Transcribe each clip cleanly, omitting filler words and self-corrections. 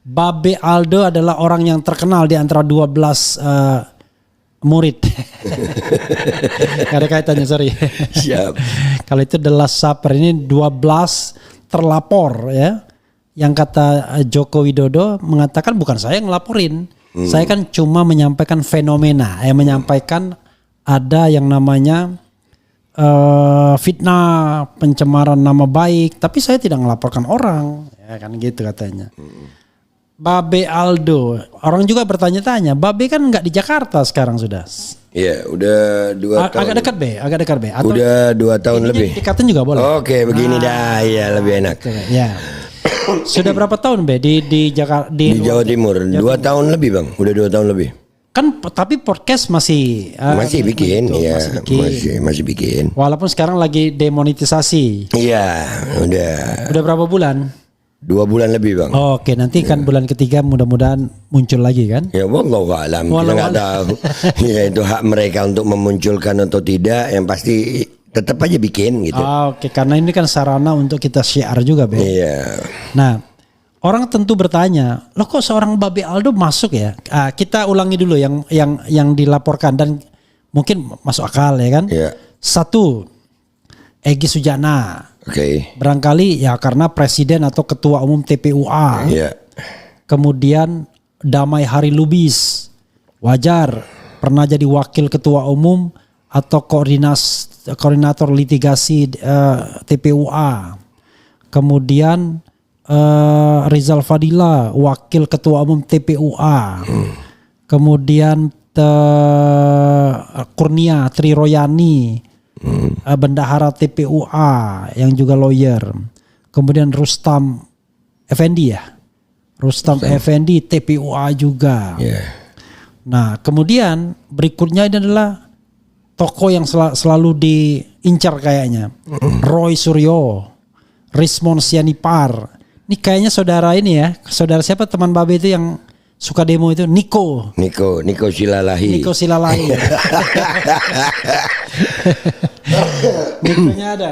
Babe Aldo adalah orang yang terkenal di antara 12 murid. Gak ada kaitannya, sorry. Siap. Kalau itu The Last Supper, ini 12 terlapor ya. Yang kata Joko Widodo mengatakan bukan saya yang ngelaporin. Saya kan cuma menyampaikan fenomena, menyampaikan ada yang namanya fitnah, pencemaran nama baik, tapi saya tidak melaporkan orang, ya kan gitu katanya. Babe Aldo, orang juga bertanya-tanya, Babe kan nggak di Jakarta sekarang sudah. Iya, udah 2 tahun. Agak dekat Be. Atau udah 2 tahun lebih. Dikatain juga boleh. Oke, begini dah, ya lebih enak. Ya. Sudah berapa tahun Be di Jakarta Di Jawa Timur, 2 tahun lebih Bang, udah 2 tahun lebih. Kan tapi podcast masih bikin, ya masih bikin. Walaupun sekarang lagi demonetisasi. Iya, udah. Udah berapa bulan? 2 bulan lebih Bang. Oke, nanti kan bulan ketiga mudah-mudahan muncul lagi kan? Ya wallahu alam, kita nggak tahu. Ya itu hak mereka untuk memunculkan atau tidak, yang pasti tetap aja bikin gitu. Oke, karena ini kan sarana untuk kita share juga, Be. Iya. Nah, orang tentu bertanya, loh kok seorang Babe Aldo masuk ya? Kita ulangi dulu yang dilaporkan dan mungkin masuk akal ya kan? Iya. 1, Egy Sujana. Oke. Barangkali ya karena presiden atau ketua umum TPUA. Iya. Kemudian Damai Hari Lubis, wajar pernah jadi wakil ketua umum atau koordinator litigasi TPUA. Kemudian Rizal Fadila, wakil ketua umum TPUA. Kemudian Kurnia Triroyani, bendahara TPUA yang juga lawyer. Kemudian Rustam Effendi ya. Rustam Effendi TPUA juga. Yeah. Nah, kemudian berikutnya ini adalah tokoh yang selalu diincar kayaknya. Roy Suryo, Rismon Sianipar. Ini kayaknya saudara ini ya. Saudara siapa teman Babe itu yang suka demo itu? Niko Silalahi. Nikonya ada.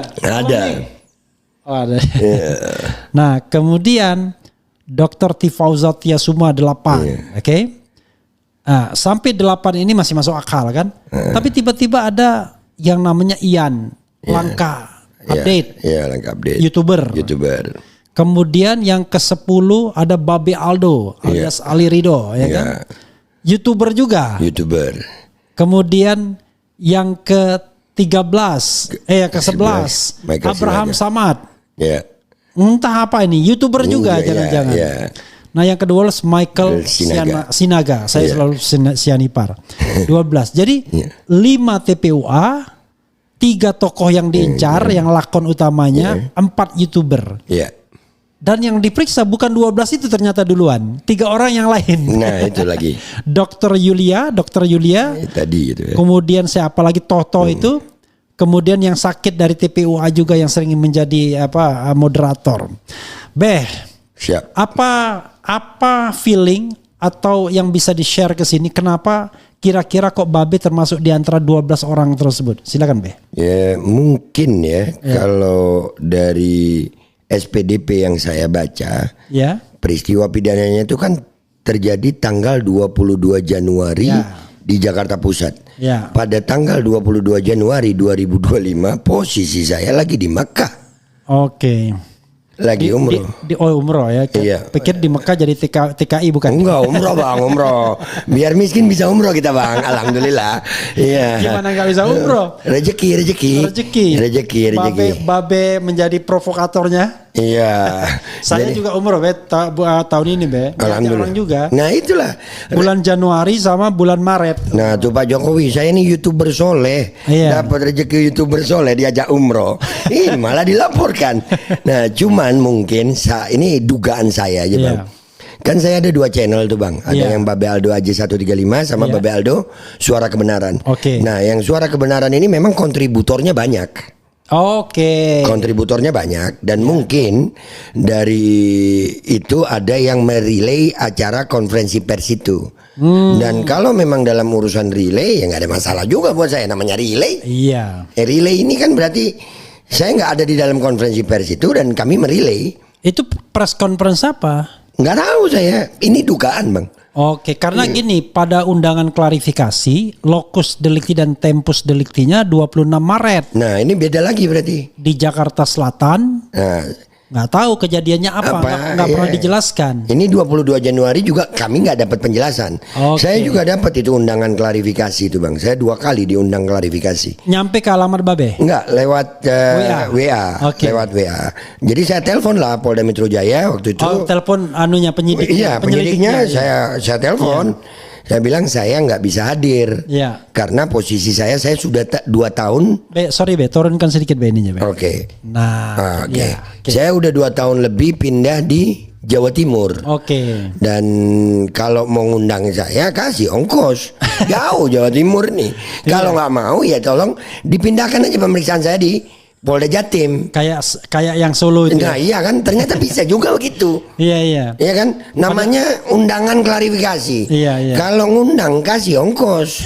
Oh, ada. Yeah. Nah, kemudian Dr. Tifauzat Tiasuma 8. Oke. Nah, sampai 8 ini masih masuk akal kan? Tapi tiba-tiba ada yang namanya Ian Langka Update. Langka Update. YouTuber. Kemudian yang ke-10 ada Babe Aldo alias Ali Ridho ya kan? YouTuber juga. Kemudian yang ke-11 ke-11 Abraham Samad. Entah apa ini, YouTuber juga jangan-jangan. Nah yang kedua Michael Sinaga. Saya selalu Sianipar. 12. Jadi 5 TPUA, 3 tokoh yang diincar, yang lakon utamanya, 4 YouTuber. Dan yang diperiksa bukan 12 itu ternyata duluan, 3 orang yang lain. Nah itu lagi. Dokter Yulia tadi itu. Kemudian siapa lagi Toto itu. Kemudian yang sakit dari TPUA juga yang sering menjadi moderator. Siap. Apa feeling atau yang bisa di-share ke sini, kenapa kira-kira kok Babe termasuk di antara 12 orang tersebut? Silakan Ya mungkin kalau dari SPDP yang saya baca, peristiwa pidananya itu kan terjadi tanggal 22 Januari di Jakarta Pusat. Pada tanggal 22 Januari 2025 posisi saya lagi di Mekah. Oke. Lagi umroh. Umroh ya. Pikir di Mekah jadi TKI bukan? Enggak, umroh Bang, umroh. Biar miskin bisa umroh kita Bang, alhamdulillah. Iya. Gimana nggak bisa umroh? Rezeki. Babe menjadi provokatornya. Iya. Saya juga umroh tahun ini alhamdulillah. Orang juga. Nah itulah. Bulan Januari sama bulan Maret. Nah tuh Pak Jokowi, saya ini YouTuber soleh. Dapat rezeki YouTuber soleh diajak umroh. Ini malah dilaporkan. Nah cuman mungkin ini dugaan saya aja Bang. Kan saya ada 2 channel tuh Bang. Ada yang Babe Aldo Aji 135 sama Babe Aldo Suara Kebenaran. Nah yang Suara Kebenaran ini memang kontributornya banyak. Kontributornya banyak dan mungkin dari itu ada yang merelay acara konferensi pers itu. Dan kalau memang dalam urusan relay ya nggak ada masalah juga buat saya, namanya relay. Relay ini kan berarti saya nggak ada di dalam konferensi pers itu dan kami merelay. Itu press conference apa? Nggak tahu saya. Ini dugaan bang. Oke, karena gini, pada undangan klarifikasi, locus delicti dan tempus delictinya 26 Maret. Nah ini beda lagi berarti. Di Jakarta Selatan, nggak tahu kejadiannya apa nggak pernah dijelaskan. Ini 22 Januari juga kami nggak dapat penjelasan. Saya juga dapat itu undangan klarifikasi itu bang. Saya 2 kali diundang klarifikasi. Nyampe ke alamat Babe? Enggak, lewat WA. Lewat WA. Jadi saya telepon lah Polda Metro Jaya waktu itu. Telepon anunya penyidik. Iya, penyidiknya saya telepon. Saya bilang saya nggak bisa hadir karena posisi saya sudah 2 tahun. Sorry turunkan sedikit ininya. Oke. Nah, saya udah 2 tahun lebih pindah di Jawa Timur. Dan kalau mau ngundang saya kasih ongkos jauh Jawa Timur nih. Kalau nggak mau ya tolong dipindahkan aja pemeriksaan saya di Polda Jatim. Kayak yang Solo itu. Nah iya kan ternyata bisa juga begitu. Iya. Iya kan namanya undangan klarifikasi. Iya. Kalau ngundang kasih ongkos.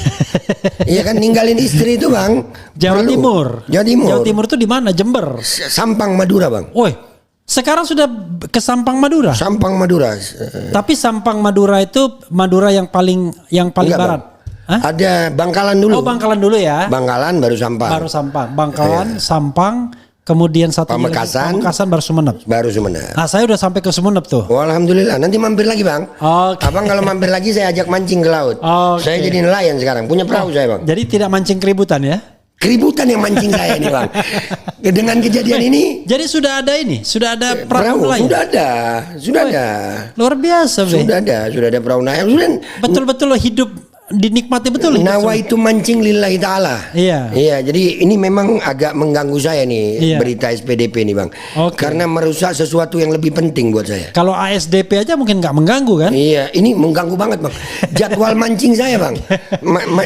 Iya kan ninggalin istri itu bang. Jawa Timur itu di mana? Jember. Sampang Madura bang. Woi, sekarang sudah ke Sampang Madura. Tapi Sampang Madura itu Madura yang paling barat. Bang. Ada Bangkalan dulu. Bangkalan dulu ya. Bangkalan baru Sampang. Bangkalan, Sampang, kemudian satu Pamekasan baru Sumeneb. Nah, saya udah sampai ke Sumeneb tuh. Alhamdulillah. Nanti mampir lagi bang. Abang kalau mampir lagi saya ajak mancing ke laut. Saya jadi nelayan sekarang. Punya perahu saya bang. Jadi tidak mancing keributan ya? Keributan yang mancing saya ini bang. Dengan kejadian ini. Jadi sudah ada perahu nelayan. Sudah ada. Luar biasa. Sudah ada perahu nelayan. Betul-betul hidup dinikmati betul. Nawa itu mancing lillahi ta'ala. Iya, jadi ini memang agak mengganggu saya nih berita SPDP nih bang. Karena merusak sesuatu yang lebih penting buat saya. Kalau ASDP aja mungkin nggak mengganggu kan? Iya, ini mengganggu banget bang. Jadwal mancing saya bang.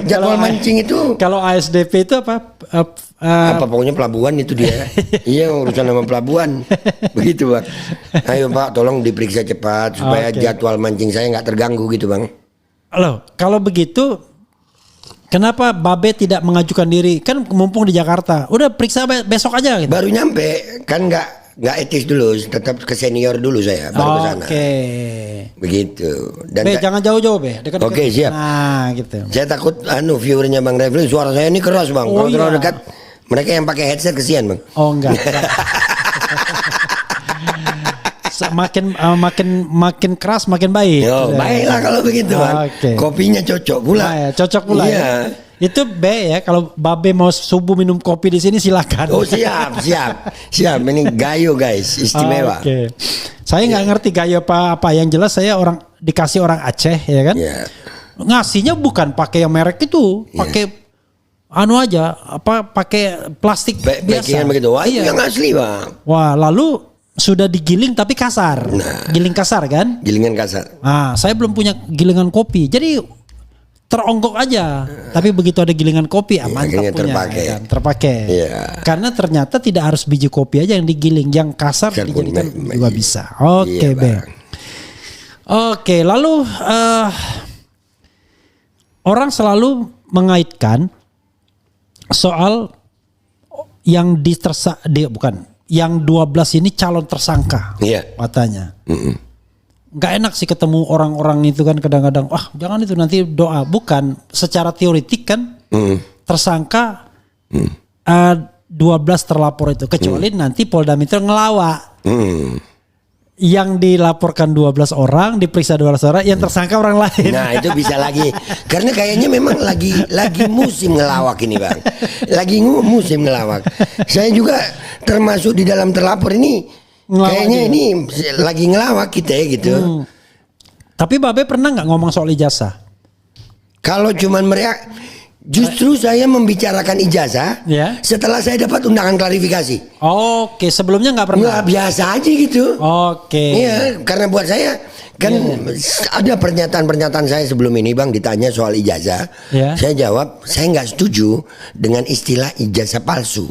Jadwal mancing itu. Kalau ASDP itu apa? Pokoknya pelabuhan itu dia. Iya, urusan sama pelabuhan. Begitu bang. Ayo pak, tolong diperiksa cepat supaya jadwal mancing saya nggak terganggu gitu bang. Loh, kalau begitu kenapa Babe tidak mengajukan diri? Kan mumpung di Jakarta. Udah periksa besok aja gitu. Baru nyampe, kan nggak etis dulu, tetap ke senior dulu saya baru ke sana. Begitu. Dan jangan jauh-jauh Be. Oke, siap. Nah, gitu. Saya takut viewernya Bang Refli suara saya ini keras Bang. Kalau terlalu dekat mereka yang pakai headset kesian Bang. Enggak. makin keras makin baik. Baiklah kalau begitu bang. Kopinya cocok pula. Cocok pula. Iya. Itu ya kalau Babe mau subuh minum kopi di sini silakan. Siap. Ini gayo guys, istimewa. Saya nggak ngerti gayo apa. Yang jelas saya dikasih orang Aceh ya kan. Ngasihnya bukan pakai yang merek itu, pakai pakai plastik biasa. Begitu. Wah itu yang asli bang. Wah lalu sudah digiling tapi kasar. Giling kasar kan? Gilingan kasar. Saya belum punya gilingan kopi. Jadi teronggok aja. Tapi begitu ada gilingan kopi mantap punya. Terpakai. Karena ternyata tidak harus biji kopi aja yang digiling. Yang kasar dijadikan juga bisa. Oke, lalu orang selalu mengaitkan soal yang yang 12 ini calon tersangka katanya. Gak enak sih ketemu orang-orang itu kan kadang-kadang jangan itu nanti doa. Bukan secara teoretik kan tersangka 12 terlapor itu kecuali nanti Polda Metro ngelawak. Yang dilaporkan 12 orang, diperiksa 12 orang, yang tersangka orang lain. Nah itu bisa lagi. Karena kayaknya memang lagi musim ngelawak ini bang. Lagi musim ngelawak. Saya juga termasuk di dalam terlapor ini. Kayaknya ini lagi ngelawak kita ya gitu. Tapi Babe pernah nggak ngomong soal ijazah? Kalau cuman mereka... Justru saya membicarakan ijazah setelah saya dapat undangan klarifikasi. Sebelumnya nggak pernah? Nggak, biasa aja gitu. Iya, karena buat saya kan ada pernyataan saya sebelum ini bang ditanya soal ijazah. Saya jawab saya nggak setuju dengan istilah ijazah palsu.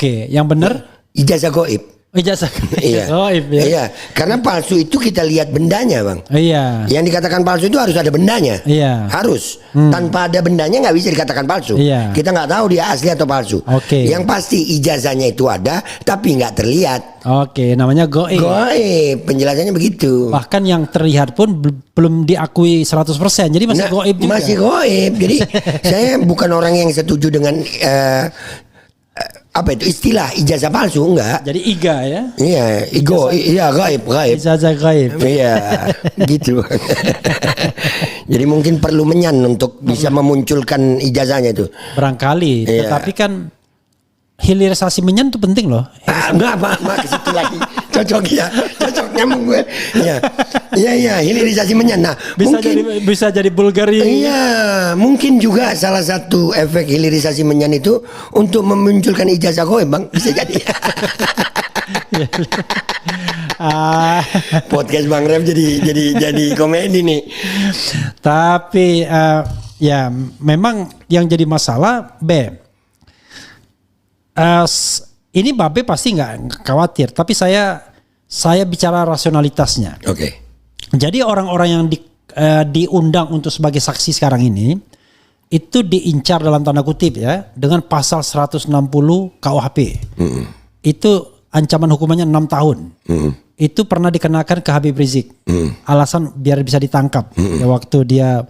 Yang benar? Ijazah goib. Ijazah iya. gaib ya. Iya, karena palsu itu kita lihat bendanya, Bang. Iya. Yang dikatakan palsu itu harus ada bendanya. Iya. Harus. Tanpa ada bendanya nggak bisa dikatakan palsu. Iya. Kita nggak tahu dia asli atau palsu. Oke. Yang pasti ijazahnya itu ada, tapi nggak terlihat. Oke, namanya gaib. Gaib, penjelasannya begitu. Bahkan yang terlihat pun belum diakui 100%. Jadi masih gaib juga. Masih gaib. Jadi saya bukan orang yang setuju dengan apa itu istilah ijazah palsu, enggak. Jadi IGA ya. Iya, iya gaib. Ijazah gaib. Iya, gitu. Jadi mungkin perlu menyan untuk bisa memunculkan ijazahnya itu. Barangkali, iya. Tetapi kan hilirisasi menyan itu penting loh. Enggak apa ke situ lagi. Cocok nyambung gue. Iya, hilirisasi menyan. Nah, bisa jadi Bulgari. Iya, mungkin juga salah satu efek hilirisasi menyan itu untuk memunculkan ijazah gaib, Bang. Bisa jadi. Podcast Bang Rem jadi komedi nih. Tapi ya memang yang jadi masalah ini Babe pasti nggak khawatir, tapi saya bicara rasionalitasnya. Oke. Jadi orang-orang yang diundang untuk sebagai saksi sekarang ini itu diincar dalam tanda kutip ya dengan pasal 160 KUHP. Itu ancaman hukumannya 6 tahun. Itu pernah dikenakan ke Habib Rizik. Alasan biar bisa ditangkap. Ya waktu dia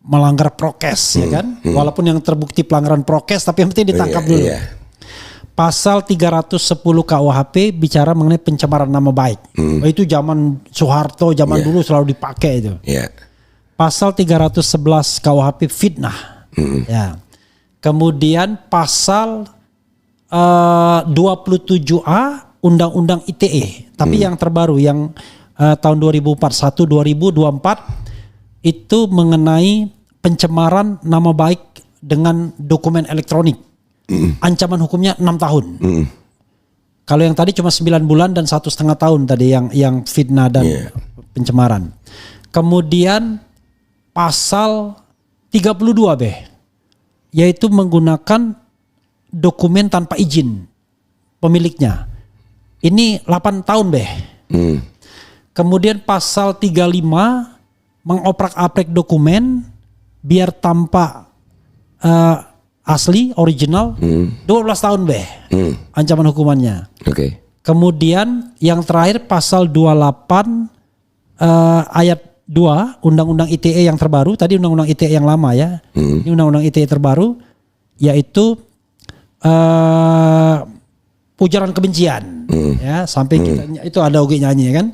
melanggar prokes ya kan. Walaupun yang terbukti pelanggaran prokes tapi yang penting ditangkap dulu. Iya. Pasal 310 KUHP bicara mengenai pencemaran nama baik. Itu zaman Soeharto, zaman dulu selalu dipakai itu. Pasal 311 KUHP fitnah. Ya. Kemudian pasal 27A Undang-Undang ITE. Tapi yang terbaru yang tahun 2041 2024 itu mengenai pencemaran nama baik dengan dokumen elektronik. Ancaman hukumnya 6 tahun. Kalau yang tadi cuma 9 bulan dan 1,5 tahun tadi yang fitnah dan pencemaran. Kemudian pasal 32 yaitu menggunakan dokumen tanpa izin pemiliknya. Ini 8 tahun Kemudian pasal 35 mengoprak-aprik dokumen biar tampak asli, original, 12 tahun ancaman hukumannya. Oke. Kemudian yang terakhir pasal 28 ayat 2 Undang-Undang ITE yang terbaru. Tadi Undang-Undang ITE yang lama ya. Ini Undang-Undang ITE terbaru yaitu ujaran kebencian. Ya, sampai kita itu ada Ogi nyanyi kan.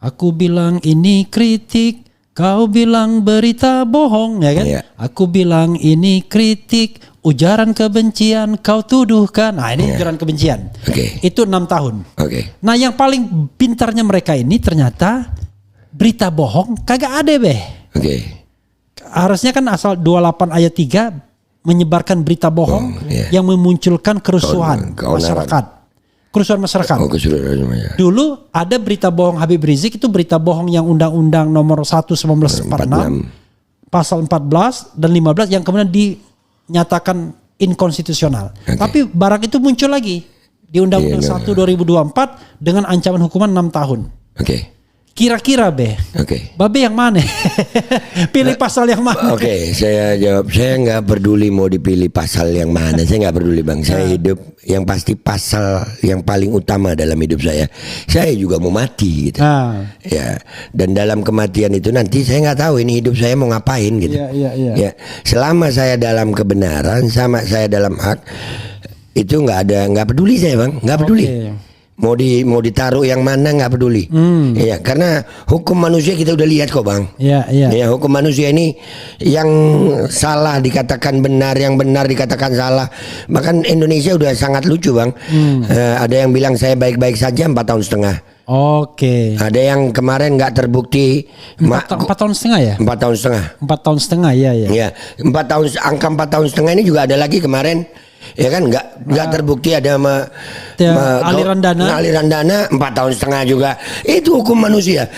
Aku bilang ini kritik, kau bilang berita bohong ya kan. Aku bilang ini kritik, ujaran kebencian kau tuduhkan. Nah ini ujaran kebencian. Itu 6 tahun. Nah yang paling pintarnya mereka ini ternyata berita bohong kagak ada Harusnya kan asal 28 ayat 3 menyebarkan berita bohong yang memunculkan kerusuhan masyarakat. Kerusuhan masyarakat. Dulu ada berita bohong Habib Rizik, itu berita bohong yang Undang-Undang nomor 1 1946 pasal 14 dan 15 yang kemudian dinyatakan inkonstitusional. Tapi barang itu muncul lagi di Undang-Undang 1 2024 dengan ancaman hukuman 6 tahun. Kira-kira Babe yang mana? Pilih pasal yang mana? Saya jawab, saya nggak peduli mau dipilih pasal yang mana. Saya nggak peduli Bang. Saya hidup yang pasti pasal yang paling utama dalam hidup saya. Saya juga mau mati gitu. Ya. Dan dalam kematian itu nanti saya nggak tahu ini hidup saya mau ngapain gitu. Ya. Selama saya dalam kebenaran, sama saya dalam hak, itu nggak peduli saya Bang. Nggak peduli. Mau ditaruh yang mana nggak peduli. Ya, karena hukum manusia kita udah lihat kok Bang. Ya, hukum manusia ini yang salah dikatakan benar, yang benar dikatakan salah. Bahkan Indonesia udah sangat lucu Bang. Ada yang bilang saya baik-baik saja 4 tahun setengah. Ada yang kemarin nggak terbukti 4 tahun setengah ya? 4 tahun setengah. 4 tahun setengah ya. Ya, 4 tahun, angka 4 tahun setengah ini juga ada lagi kemarin. Ya kan nggak terbukti ada aliran dana 4 tahun setengah juga. Itu hukum manusia.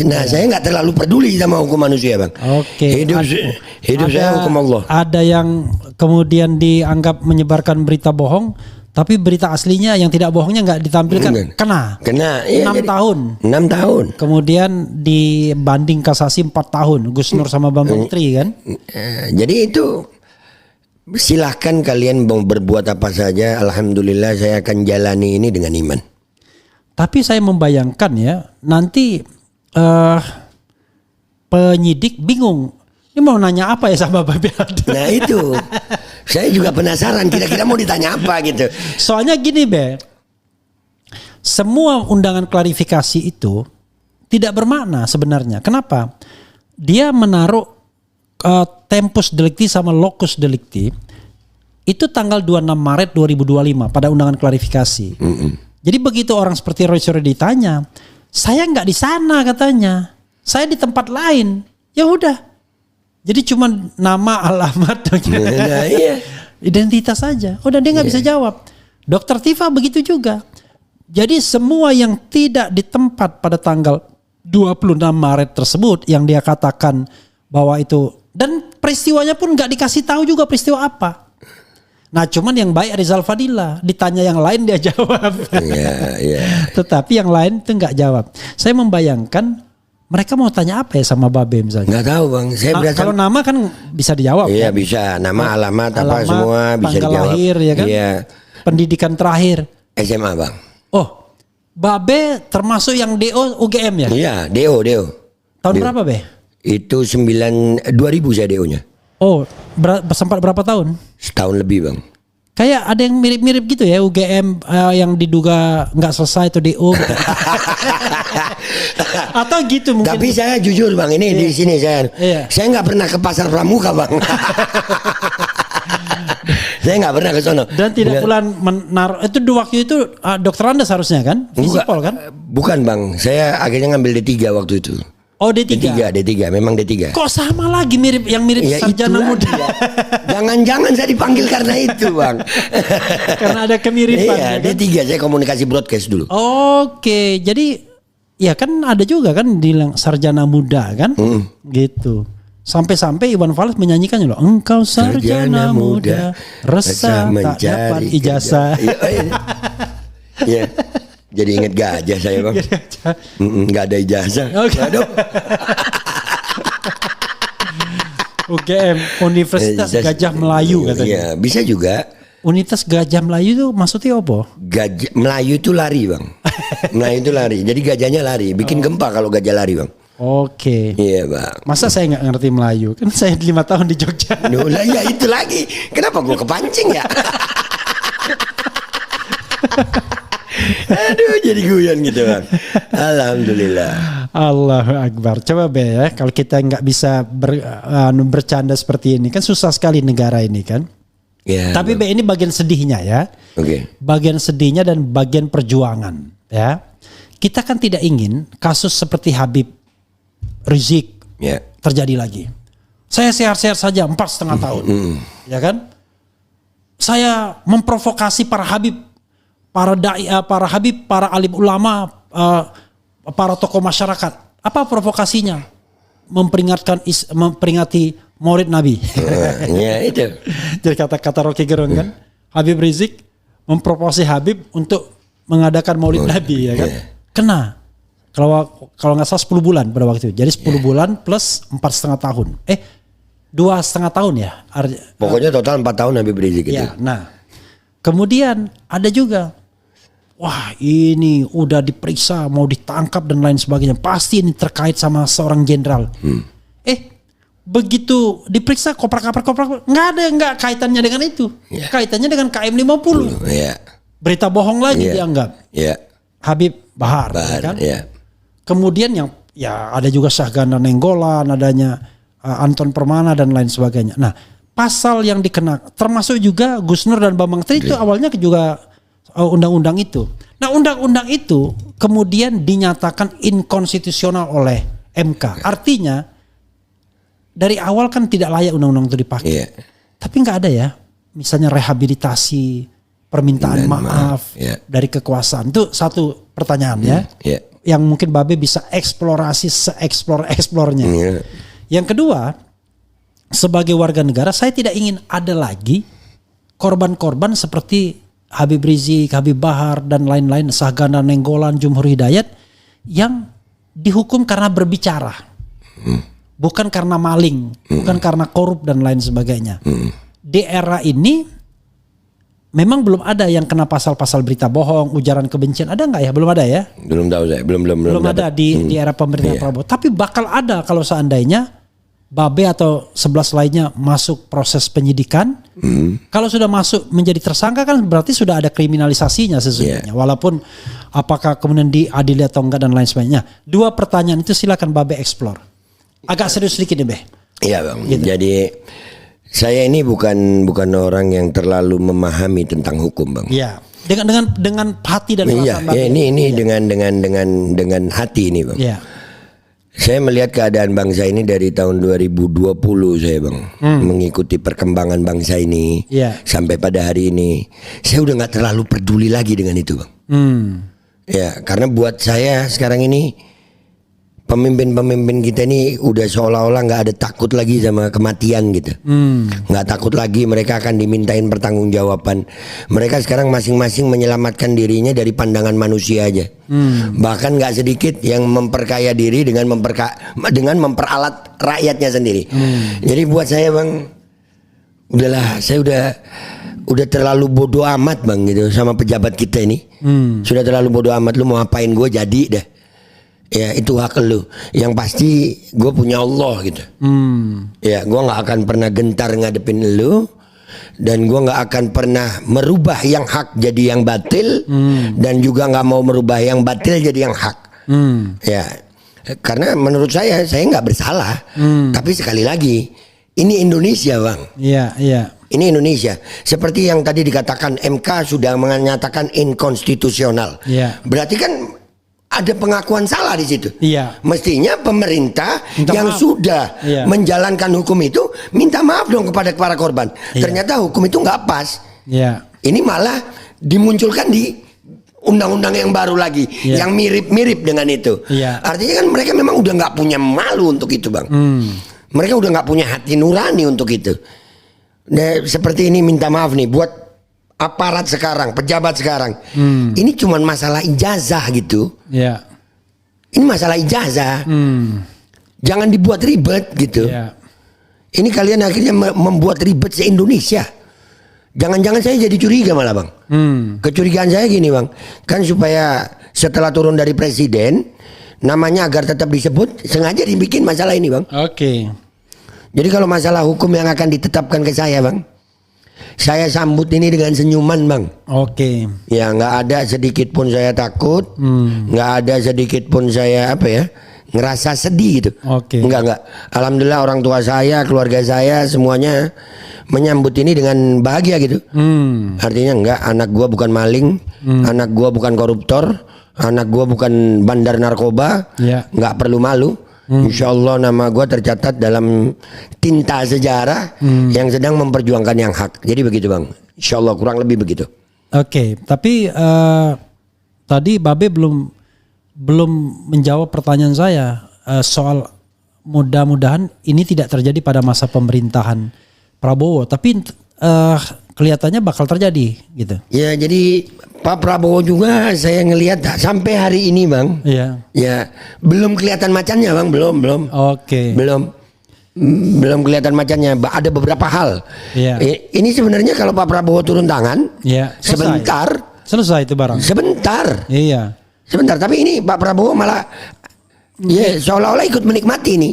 Nah saya nggak terlalu peduli sama hukum manusia Bang. Hidup saya hukum Allah. Ada yang kemudian dianggap menyebarkan berita bohong Tapi berita aslinya yang tidak bohongnya nggak ditampilkan. Kena. Iya, 6 tahun. 6 tahun. Kemudian dibanding kasasi 4 tahun. Gus Nur sama Bambang Tri kan. Jadi itu silahkan kalian mau berbuat apa saja. Alhamdulillah saya akan jalani ini dengan iman. Tapi saya membayangkan ya, nanti penyidik bingung. Ini mau nanya apa ya sama Babe Aldo? Nah itu, saya juga penasaran kira-kira mau ditanya apa gitu. Soalnya gini Be, semua undangan klarifikasi itu tidak bermakna sebenarnya. Kenapa? Dia menaruh tempus delicti sama locus delicti itu tanggal 26 Maret 2025 pada undangan klarifikasi. Jadi begitu orang seperti Roy Suryo ditanya, saya nggak di sana katanya, saya di tempat lain. Ya udah. Jadi cuma nama, alamat, identitas saja. Udah dia nggak bisa jawab. Dokter Tifa begitu juga. Jadi semua yang tidak di tempat pada tanggal 26 Maret tersebut yang dia katakan bahwa itu, dan peristiwanya pun nggak dikasih tahu juga peristiwa apa. Nah cuman yang baik Rizal Fadila, ditanya yang lain dia jawab. Tetapi yang lain itu nggak jawab. Saya membayangkan mereka mau tanya apa ya sama Babe misalnya? Nggak tahu bang. Saya kalau nama kan bisa dijawab. Iya kan? bisa. Nama, alamat apa semua bisa tanggal dijawab. Lahir ya kan? Iya. Pendidikan terakhir. SMA bang. Oh, Babe termasuk yang DO UGM ya? Iya DO. Tahun DO. berapa Be? Itu 2000 saya DO-nya. Oh, sempat berapa tahun? Setahun lebih bang. Kayak ada yang mirip-mirip gitu ya UGM yang diduga nggak selesai itu DO. Atau gitu mungkin. Tapi saya jujur bang, ini di sini saya nggak pernah ke pasar Pramuka bang. Saya nggak pernah ke sana. Dan tidak pula menaruh itu waktu itu dokter Anda seharusnya kan? Fisipol kan? Bukan bang, saya akhirnya ngambil D3 waktu itu. Oh D3, memang D3. Kok sama lagi mirip ya, sarjana muda? Jangan-jangan saya dipanggil karena itu bang. Karena ada kemiripan. Iya, kan? D3 saya komunikasi broadcast dulu. Oke, jadi ya kan ada juga kan bilang sarjana muda kan, gitu. Sampai-sampai Iwan Fals menyanyikannya loh. Engkau sarjana muda, resah tak dapat ijazah. Iya. Jadi inget gajah saya bang. Nggak ada ijazah. UGM Universitas Gajah Melayu katanya. Iya bisa juga. Universitas Gajah Melayu itu maksudnya apa? Melayu itu lari bang. Melayu itu lari. Jadi gajahnya lari. Bikin gempa kalau gajah lari bang. Oke. Iya bang. Masa saya nggak ngerti Melayu? Kan saya 5 tahun di Jogja. Lah ya itu lagi. Kenapa gue kepancing ya? Aduh jadi guyon gitu bang. Alhamdulillah. Allahu Akbar. Coba Be ya, kalau kita nggak bisa bercanda seperti ini kan susah sekali negara ini kan. Ya, tapi Be ini bagian sedihnya ya. Oke. Bagian sedihnya dan bagian perjuangan ya. Kita kan tidak ingin kasus seperti Habib Rizik terjadi lagi. Saya sehat-sehat saja 4,5 tahun. Ya kan? Saya memprovokasi para Habib, para dai, para Habib, para alim ulama, para tokoh masyarakat. Apa provokasinya? Memperingati Maulid Nabi. Ya itu. Jadi kata-kata Rocky Gerung kan, Habib Rizik memprovokasi Habib untuk mengadakan Maulid Nabi ya kan. Kena. Kalau nggak salah 10 bulan pada waktu itu. Jadi 10 bulan plus 4,5 tahun. 2,5 tahun ya. Pokoknya total 4 tahun Habib Rizik itu. Ya, nah. Kemudian ada juga, wah ini udah diperiksa, mau ditangkap dan lain sebagainya. Pasti ini terkait sama seorang jenderal. Begitu diperiksa koprak-koprak, nggak kaitannya dengan itu. Kaitannya dengan KM 50. Berita bohong lagi dianggap. Habib Bahar kan? Kemudian yang ya ada juga Syahganda Nenggolan, adanya Anton Permana dan lain sebagainya. Nah, pasal yang dikenakan termasuk juga Gus Nur dan Bambang Tri itu awalnya juga undang-undang itu. Nah, undang-undang itu kemudian dinyatakan inkonstitusional oleh MK. Artinya dari awal kan tidak layak undang-undang itu dipakai. Tapi nggak ada ya, misalnya rehabilitasi, permintaan maaf dari kekuasaan. Itu satu pertanyaan ya. Yang mungkin Babe bisa eksplorasi se-eksplor-eksplornya. Yang kedua, sebagai warga negara saya tidak ingin ada lagi korban-korban seperti Habib Rizik, Habib Bahar dan lain-lain, Sahganda Nenggolan, Jumhur Hidayat yang dihukum karena berbicara. Bukan karena maling, bukan karena korup dan lain sebagainya. Di era ini memang belum ada yang kena pasal-pasal berita bohong, ujaran kebencian. Ada nggak ya? Belum ada ya? Belum tahu saya, belum ada di era pemerintahan Prabowo. Tapi bakal ada kalau seandainya Babe atau 11 lainnya masuk proses penyidikan. Kalau sudah masuk menjadi tersangka kan berarti sudah ada kriminalisasinya sesungguhnya. Walaupun apakah kemudian diadili atau enggak dan lain sebagainya. 2 pertanyaan itu silakan Babe explore. Agak serius sedikit nih, Beh. Iya, Bang. Gitu. Jadi saya ini bukan orang yang terlalu memahami tentang hukum, Bang. Iya. Dengan hati dan perasaan Babe. Iya, ini dengan hati ini, Bang. Iya. Saya melihat keadaan bangsa ini dari tahun 2020 saya, Bang, mengikuti perkembangan bangsa ini sampai pada hari ini. Saya udah nggak terlalu peduli lagi dengan itu, Bang. Ya, karena buat saya sekarang ini pemimpin-pemimpin kita ini udah seolah-olah nggak ada takut lagi sama kematian gitu. Nggak takut lagi mereka akan dimintain pertanggungjawaban. Mereka sekarang masing-masing menyelamatkan dirinya dari pandangan manusia aja. Bahkan nggak sedikit yang memperkaya diri dengan memperalat rakyatnya sendiri. Jadi buat saya, Bang, udahlah, saya udah terlalu bodoh amat, Bang, gitu sama pejabat kita ini. Sudah terlalu bodoh amat, lu mau apain gue jadi dah. Ya itu hak lu. Yang pasti gue punya Allah gitu. Ya gue nggak akan pernah gentar ngadepin lu, dan gue nggak akan pernah merubah yang hak jadi yang batil, dan juga nggak mau merubah yang batil jadi yang hak. Ya karena menurut saya nggak bersalah. Tapi sekali lagi ini Indonesia, Bang. Iya. Ini Indonesia. Seperti yang tadi dikatakan MK sudah menyatakan inkonstitusional. Berarti kan ada pengakuan salah di situ. Mestinya pemerintah yang maaf. Sudah menjalankan hukum itu minta maaf dong kepada para korban. Ternyata hukum itu nggak pas. Ini malah dimunculkan di undang-undang yang baru lagi, yang mirip-mirip dengan itu. Artinya kan mereka memang udah nggak punya malu untuk itu, Bang. Mereka udah nggak punya hati nurani untuk itu. Nah, seperti ini minta maaf nih buat aparat sekarang, pejabat sekarang. Ini cuma masalah ijazah gitu. Ini masalah ijazah. Jangan dibuat ribet gitu. Ini kalian akhirnya membuat ribet se-Indonesia. Jangan-jangan saya jadi curiga malah, Bang. Kecurigaan saya gini, Bang. Kan supaya setelah turun dari presiden, namanya agar tetap disebut, sengaja dibikin masalah ini, Bang. Jadi kalau masalah hukum yang akan ditetapkan ke saya, Bang, saya sambut ini dengan senyuman, Bang. Ya nggak ada sedikit pun saya takut, nggak ada sedikit pun saya ngerasa sedih gitu. Enggak. Alhamdulillah orang tua saya, keluarga saya semuanya menyambut ini dengan bahagia gitu. Artinya enggak, anak gua bukan maling, anak gua bukan koruptor, anak gua bukan bandar narkoba, nggak perlu malu. Insya Allah nama gue tercatat dalam tinta sejarah yang sedang memperjuangkan yang hak. Jadi begitu, Bang. Insya Allah kurang lebih begitu. Tapi tadi Babe belum menjawab pertanyaan saya soal mudah-mudahan ini tidak terjadi pada masa pemerintahan Prabowo. Tapi kelihatannya bakal terjadi gitu. Ya jadi Pak Prabowo juga saya ngelihat sampai hari ini, Bang. Ya belum kelihatan macannya, Bang, belum. Belum kelihatan macannya. Ada beberapa hal. Ini sebenarnya kalau Pak Prabowo turun tangan, selesai itu barang. Sebentar. Tapi ini Pak Prabowo malah seolah-olah ikut menikmati ini.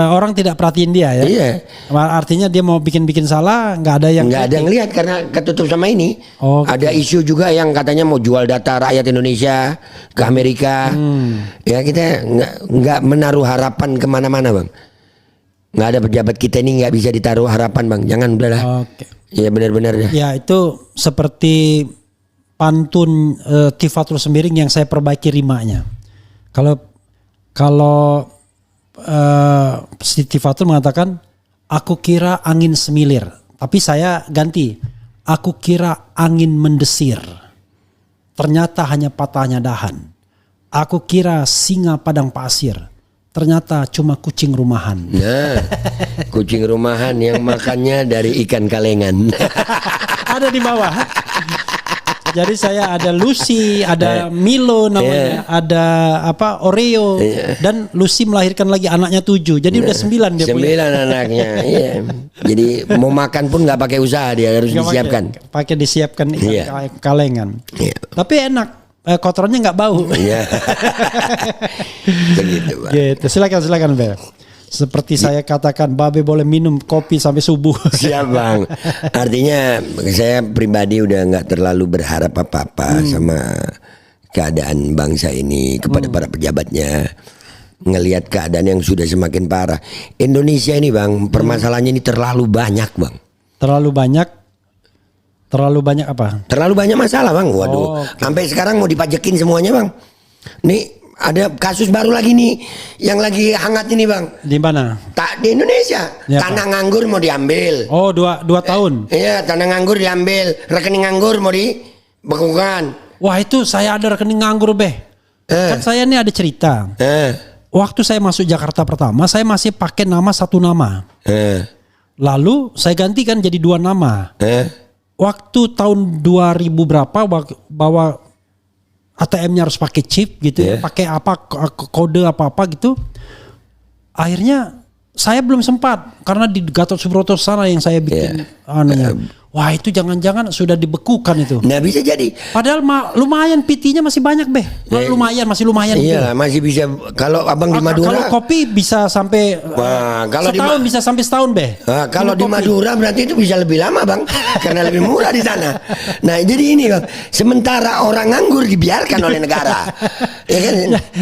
Orang tidak perhatiin dia ya. Artinya dia mau bikin salah, nggak ada yang lihat karena ketutup sama ini. Ada isu juga yang katanya mau jual data rakyat Indonesia ke Amerika. Ya kita nggak menaruh harapan kemana-mana, Bang. Nggak ada pejabat kita ini nggak bisa ditaruh harapan, Bang. Jangan udahlah. Ya benar-benar. Ya itu seperti pantun Tifatul Sembiring yang saya perbaiki rimanya. Kalau Siti Fatul mengatakan aku kira angin semilir, tapi saya ganti, aku kira angin mendesir, ternyata hanya patahnya dahan. Aku kira singa padang pasir, ternyata cuma kucing rumahan. Nah, kucing rumahan yang makannya dari ikan kalengan. Ada di bawah. Jadi saya ada Lucy, ada Milo namanya, ada apa Oreo, dan Lucy melahirkan lagi anaknya 7. Jadi udah 9 dia 9 punya. anaknya. Iya. Jadi mau makan pun nggak pakai usaha, dia harus disiapkan. Pakai disiapkan kalengan. Iya. Tapi enak. Kotorannya nggak bau. Iya. Begitu, Bang. Gitu. Silakan Be. Seperti saya katakan, Babe boleh minum kopi sampai subuh. Siap, Bang. Artinya saya pribadi udah nggak terlalu berharap apa-apa sama keadaan bangsa ini kepada para pejabatnya. Ngelihat keadaan yang sudah semakin parah. Indonesia ini, Bang, permasalahannya ini terlalu banyak, Bang. Terlalu banyak apa? Terlalu banyak masalah, Bang. Waduh. Sampai sekarang mau dipajekin semuanya, Bang. Nih ada kasus baru lagi nih yang lagi hangat ini, Bang. Di mana? Di Indonesia. Ya, tanah nganggur mau diambil. Oh, 2 tahun. Iya, tanah nganggur diambil, rekening nganggur mau dibekukan. Wah, itu saya ada rekening nganggur, Beh. Kan saya ini ada cerita. Waktu saya masuk Jakarta pertama, saya masih pakai nama 1 nama. Lalu saya gantikan jadi 2 nama. Waktu tahun 2000 berapa bawa ATM-nya harus pakai chip gitu ya, pakai apa kode apa-apa gitu. Akhirnya saya belum sempat karena di Gatot Subroto sana yang saya bikin anunya. Wah, itu jangan-jangan sudah dibekukan itu. Nah, bisa jadi. Padahal lumayan PT-nya masih banyak, Beh. Masih lumayan. Iya, gitu. Masih bisa. Kalau Abang di Madura. Kalau kopi bisa sampai kalau setahun bisa sampai setahun, Beh. Kalau di Madura berarti itu bisa lebih lama, Bang. Karena lebih murah di sana. Nah, jadi ini, Bang. Sementara orang nganggur dibiarkan oleh negara. Ya kan?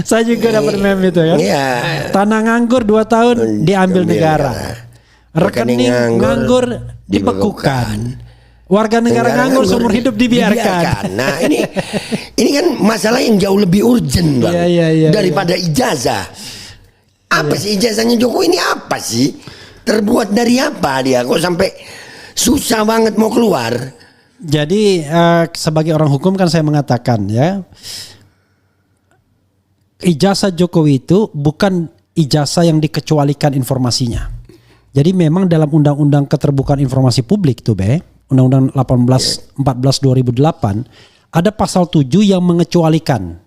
Saya juga dapat meme itu ya. Iya. Tanah nganggur 2 tahun diambil negara. Rekening nganggur dibekukan. Warga negara nganggur seumur hidup dibiarkan. Nah, ini kan masalah yang jauh lebih urgent, Bang. Daripada ijazah. Apa sih ijazahnya Jokowi ini apa sih? Terbuat dari apa dia? Kok sampai susah banget mau keluar? Jadi sebagai orang hukum kan saya mengatakan ya, ijazah Jokowi itu bukan ijazah yang dikecualikan informasinya. Jadi memang dalam Undang-Undang Keterbukaan Informasi Publik tuh, Undang-Undang 14 2008 ada pasal 7 yang mengecualikan,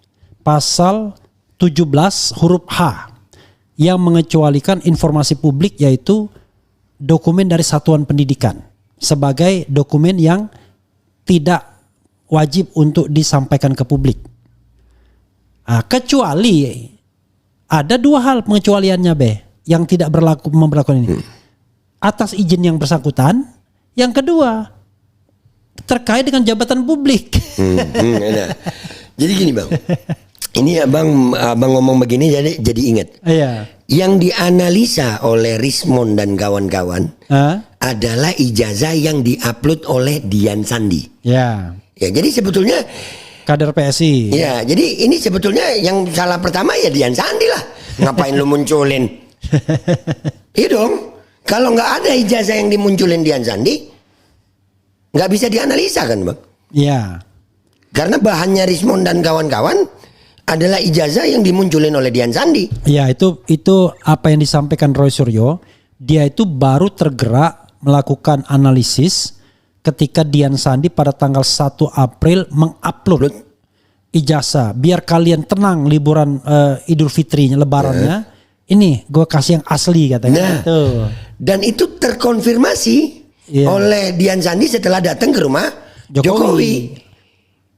pasal 17 huruf H yang mengecualikan informasi publik, yaitu dokumen dari satuan pendidikan sebagai dokumen yang tidak wajib untuk disampaikan ke publik. Kecuali ada 2 hal pengecualiannya, yang tidak memberlakukan ini. Atas izin yang bersangkutan. Yang kedua, terkait dengan jabatan publik. Jadi gini, Bang. Ini abang ngomong begini jadi ingat. Yang dianalisa oleh Rismond dan kawan-kawan adalah ijazah yang diupload oleh Dian Sandi. Ya, jadi sebetulnya kader PSI. Ya, jadi ini sebetulnya yang salah pertama ya Dian Sandi lah. Ngapain lu munculin? Iya dong. Kalau nggak ada ijazah yang dimunculin Dian Sandi, nggak bisa dianalisa kan, Bang? Iya. Karena bahannya Rismond dan kawan-kawan adalah ijazah yang dimunculin oleh Dian Sandi. Iya, itu apa yang disampaikan Roy Suryo. Dia itu baru tergerak melakukan analisis ketika Dian Sandi pada tanggal 1 April mengupload ijazah. Biar kalian tenang liburan Idul Fitrinya, Lebarannya. Ini gue kasih yang asli katanya. Dan itu terkonfirmasi oleh Dian Sandi setelah datang ke rumah Jokowi.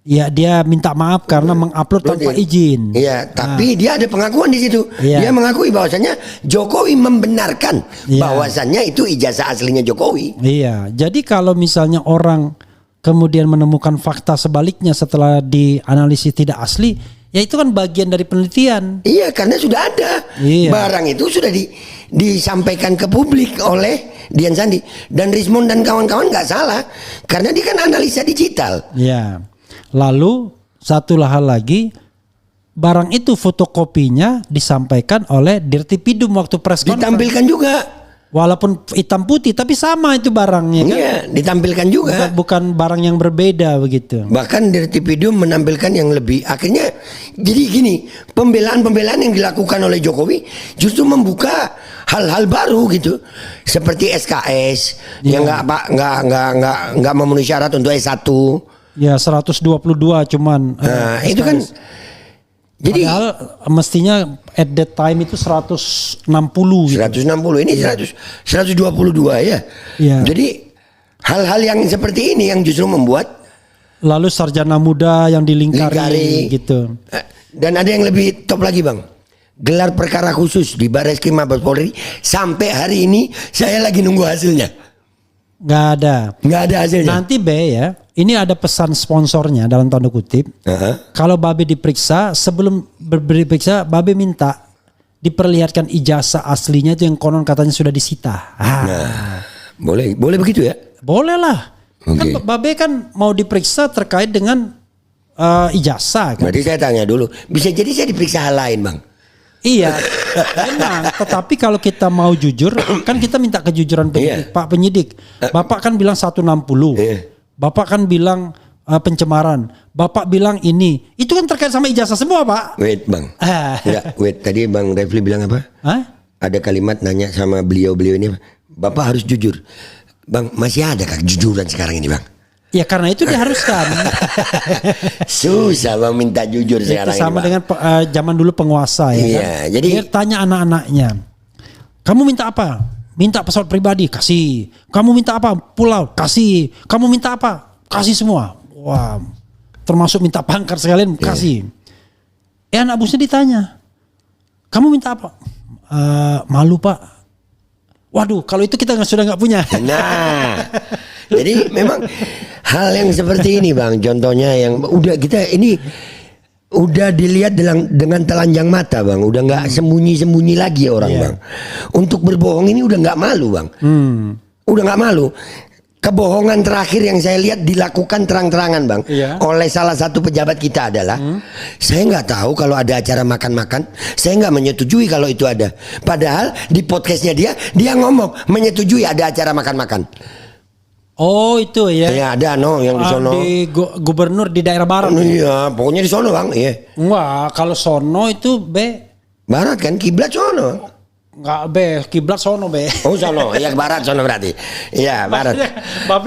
Ya, dia minta maaf karena mengupload tanpa izin. Iya, tapi dia ada pengakuan di situ. Dia mengakui bahwasannya Jokowi membenarkan bahwasannya itu ijazah aslinya Jokowi. Iya, jadi kalau misalnya orang kemudian menemukan fakta sebaliknya setelah dianalisis tidak asli, ya itu kan bagian dari penelitian. Iya, karena sudah ada. Barang itu sudah disampaikan ke publik oleh Dian Sandi. Dan Rismond dan kawan-kawan nggak salah, karena dia kan analisa digital. Iya. Lalu satu hal lagi, barang itu fotokopinya disampaikan oleh Dirtipidum waktu press conference. Ditampilkan juga. Walaupun hitam putih tapi sama itu barangnya kan. Iya, ditampilkan juga. Bukan barang yang berbeda begitu. Bahkan Dirtipidum menampilkan yang lebih. Akhirnya jadi gini, pembelaan-pembelaan yang dilakukan oleh Jokowi justru membuka hal-hal baru gitu. Seperti SKS yang enggak memenuhi syarat untuk S1. Ya 122 cuman. Nah itu kan. Jadi padahal mestinya at that time itu 160 gitu. 160 ini 122 ya. Ya. Jadi hal-hal yang seperti ini yang justru membuat lalu sarjana muda yang dilingkari gitu. Dan ada yang lebih top lagi bang, gelar perkara khusus di Barreskrim Mabes Polri sampai hari ini saya lagi nunggu hasilnya. Nggak ada hasilnya. Nanti ya, ini ada pesan sponsornya dalam tanda kutip. Kalau Babe diperiksa, sebelum diperiksa Babe minta diperlihatkan ijazah aslinya itu yang konon katanya sudah disita. Nah, boleh begitu ya? Boleh lah. Okay. Kan Babe kan mau diperiksa terkait dengan ijazah kan. Berarti saya tanya dulu, bisa jadi saya diperiksa hal lain bang? Iya, memang. Tetapi kalau kita mau jujur, kan kita minta kejujuran penyidik. Pak penyidik, Bapak kan bilang 160. Bapak kan bilang pencemaran. Bapak bilang ini. Itu kan terkait sama ijazah semua Pak. Wait bang. Wait. Tadi Bang Refli bilang apa? Ada kalimat nanya sama beliau ini. Bapak harus jujur. Bang, masih ada kejujuran sekarang ini bang? Ya karena itu diharuskan. Susah bang minta jujur sekarang itu sama ini, dengan zaman dulu penguasa ya kan. Jadi dia tanya anak-anaknya, kamu minta apa? Minta pesawat pribadi, kasih. Kamu minta apa? Pulau, kasih. Kamu minta apa? Kasih semua. Wah, termasuk minta pangkat sekalian, kasih. Anak busnya ditanya, kamu minta apa? Malu pak. Waduh, kalau itu kita sudah nggak punya. Nah, jadi memang hal yang seperti ini bang, contohnya yang udah kita ini udah dilihat dengan telanjang mata bang, udah nggak sembunyi lagi orang bang. Untuk berbohong ini udah nggak malu bang, udah nggak malu. Kebohongan terakhir yang saya lihat dilakukan terang-terangan bang oleh salah satu pejabat kita adalah saya nggak tahu kalau ada acara makan-makan, saya nggak menyetujui kalau itu ada. Padahal di podcastnya dia ngomong menyetujui ada acara makan-makan. Oh itu ya? Ya ada yang di sono. Di gubernur di daerah barat. Iya, pokoknya di sono bang. Iya. Wah kalau sono itu barat kan, kiblat sono. Enggak kiblat sono Oh sono, ya barat sono berarti. Iya barat.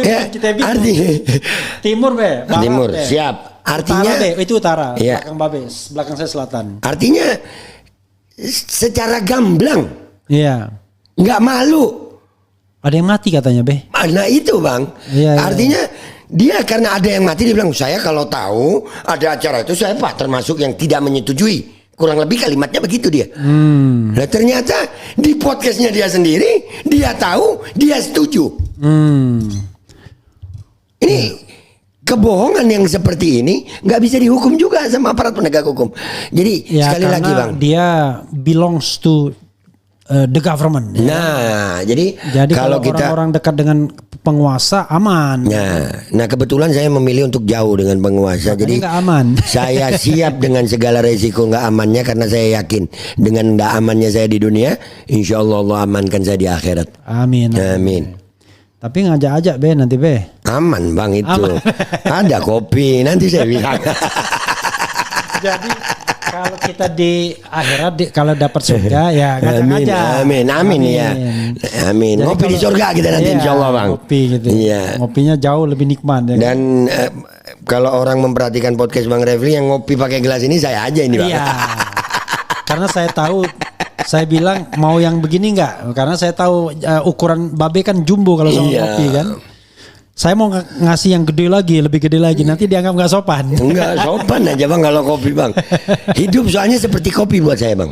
Ya, artinya timur barat, timur, siap. Artinya utara, itu utara. Ya. Belakang saya selatan. Artinya secara gamblang. Iya. Nggak malu. Ada yang mati katanya Nah itu bang. Iya, artinya dia karena ada yang mati dia bilang saya kalau tahu ada acara itu saya termasuk yang tidak menyetujui. Kurang lebih kalimatnya begitu dia. Nah ternyata di podcastnya dia sendiri dia tahu, dia setuju. Ini kebohongan yang seperti ini nggak bisa dihukum juga sama aparat penegak hukum. Jadi sekali lagi bang, dia belongs to the government. Nah, jadi kalau kita orang dekat dengan penguasa aman. Nah, kebetulan saya memilih untuk jauh dengan penguasa. Makanya jadi nggak aman. Saya siap dengan segala resiko nggak amannya karena saya yakin dengan nggak amannya saya di dunia, insya Allah amankan saya di akhirat. Amin. Tapi ngajak-ajak nanti Aman bang itu. Aman. Ada kopi nanti saya bilang. Jadi kalau kita di akhirat kalau dapat surga ya ngajak-ngajak. Amin ya. Amin. Jadi ngopi di surga kita nanti insyaallah bang. Ngopi gitu. Iya. Ngopinya jauh lebih nikmat. Dan kalau orang memperhatikan podcast Bang Refli yang ngopi pakai gelas ini saya aja ini bang. Iya. Karena saya tahu. Saya bilang mau yang begini enggak? Karena saya tahu ukuran Babe kan jumbo kalau sama ngopi kan. Saya mau ngasih yang gede lagi, lebih gede lagi. Nanti dianggap nggak sopan. Enggak sopan aja bang kalau kopi bang. Hidup soalnya seperti kopi buat saya bang.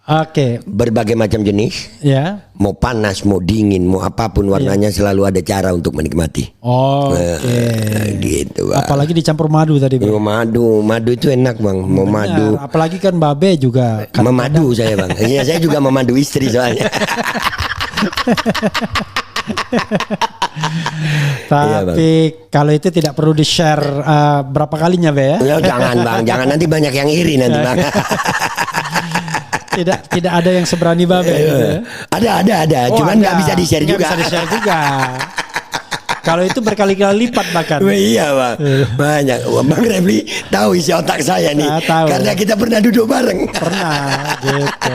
Oke. Berbagai macam jenis. Ya. Mau panas, mau dingin, mau apapun warnanya selalu ada cara untuk menikmati. Gitu bang. Apalagi dicampur madu tadi bang. Madu itu enak bang. Mau madu. Apalagi kan Babe juga. Memadu saya bang. Iya saya juga memadu istri soalnya. Tapi kalau itu tidak perlu di share berapa kalinya ya? Jangan bang, jangan nanti banyak yang iri nanti bang. Tidak ada yang seberani Babe. Ada. Cuman nggak bisa di share juga. Bisa di share juga. Kalau itu berkali-kali lipat bahkan. Iya bang, banyak. Bang Refli tahu isi otak saya nih, karena kita pernah duduk bareng. Pernah, gitu.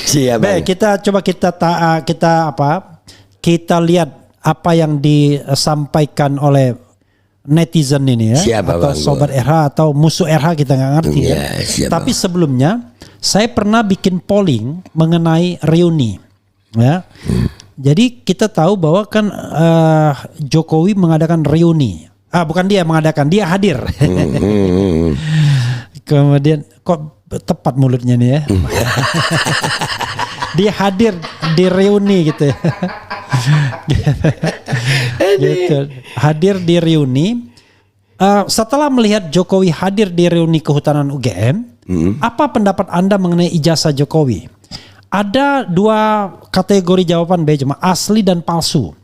Siap. Baik, kita lihat apa yang disampaikan oleh netizen ini ya, siapa atau Bang sobat RH atau musuh RH kita nggak ngerti ya. Tapi sebelumnya saya pernah bikin polling mengenai reuni ya. Jadi kita tahu bahwa kan Jokowi mengadakan reuni. Bukan dia mengadakan, dia hadir. Kemudian kok tepat mulutnya nih ya. Dia hadir di reuni gitu ya. Gitu. Hadir di reuni. Setelah melihat Jokowi hadir di reuni kehutanan UGM, apa pendapat Anda mengenai ijazah Jokowi? Ada 2 kategori jawaban B, cuma asli dan palsu.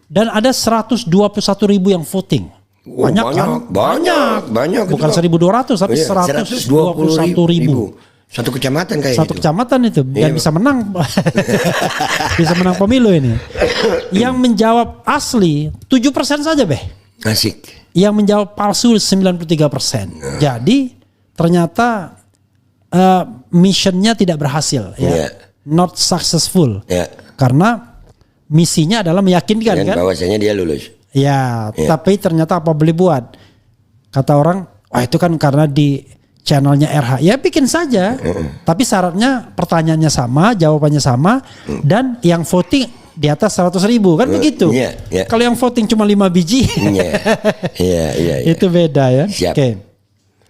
Dan ada 121.000 yang voting. Banyak kan? Banyak. Bukan 1.200 tapi 121.000. Satu kecamatan kayaknya. Satu kecamatan itu dan bisa menang. Bisa menang pemilu ini. Yang menjawab asli 7% saja, Beh. Asik. Yang menjawab palsu 93%. Jadi ternyata missionnya tidak berhasil ya. Not successful. Karena misinya adalah meyakinkan kan bahwasanya dia lulus. Ya, tapi ternyata apa boleh buat? Kata orang, itu kan karena di channelnya RH. Ya bikin saja. Tapi syaratnya pertanyaannya sama, jawabannya sama, dan yang voting di atas 100.000 kan begitu. Kalau yang voting cuma 5 biji, itu beda ya. Oke.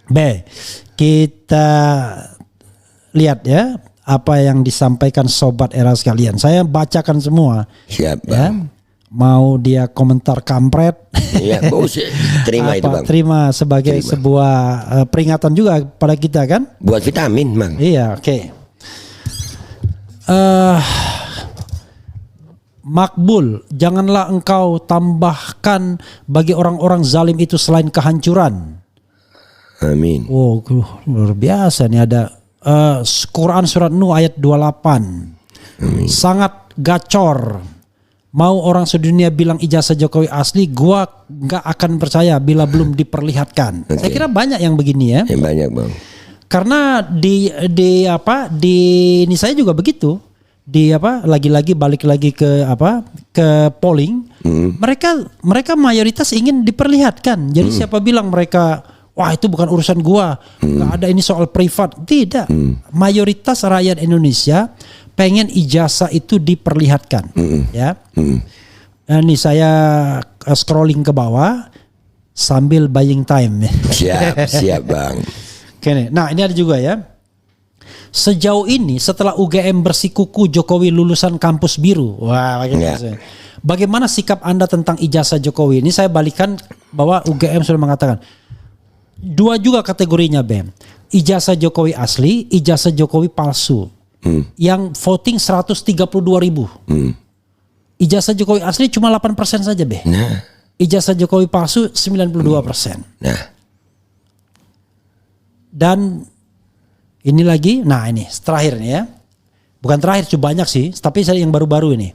B, kita lihat ya apa yang disampaikan sobat era sekalian. Saya bacakan semua. Siap, ya. Mau dia komentar kampret, terima itu Bang. Terima sebagai sebuah peringatan juga pada kita kan. Buat vitamin Bang. Iya, oke. Makbul, janganlah engkau tambahkan bagi orang-orang zalim itu selain kehancuran. Amin. Oh, luar biasa nih ada Quran surat Nuh ayat 28. Amin. Sangat gacor. Mau orang sedunia bilang ijazah Jokowi asli, gua nggak akan percaya bila belum diperlihatkan. Saya kira banyak yang begini ya. Banyak Bang. Karena di ini saya juga begitu. Lagi-lagi balik lagi ke polling. Mereka mayoritas ingin diperlihatkan. Jadi siapa bilang mereka wah itu bukan urusan gua, nggak ada ini soal privat. Tidak. Mayoritas rakyat Indonesia pengen ijazah itu diperlihatkan, ya. Ini saya scrolling ke bawah sambil buying time. Siap Bang. Oke, nah ini ada juga ya. Sejauh ini setelah UGM bersikuku Jokowi lulusan kampus biru. Wah, bagaimana sikap Anda tentang ijazah Jokowi? Ini saya balikan bahwa UGM sudah mengatakan 2 juga kategorinya, Bem. Ijazah Jokowi asli, ijazah Jokowi palsu. Yang voting 132.000. Ijazah Jokowi asli cuma 8% saja, Be. Ijazah Jokowi palsu 92%. Dan ini lagi, nah ini terakhir nih ya. Bukan terakhir, cuma banyak sih, tapi saya yang baru-baru ini.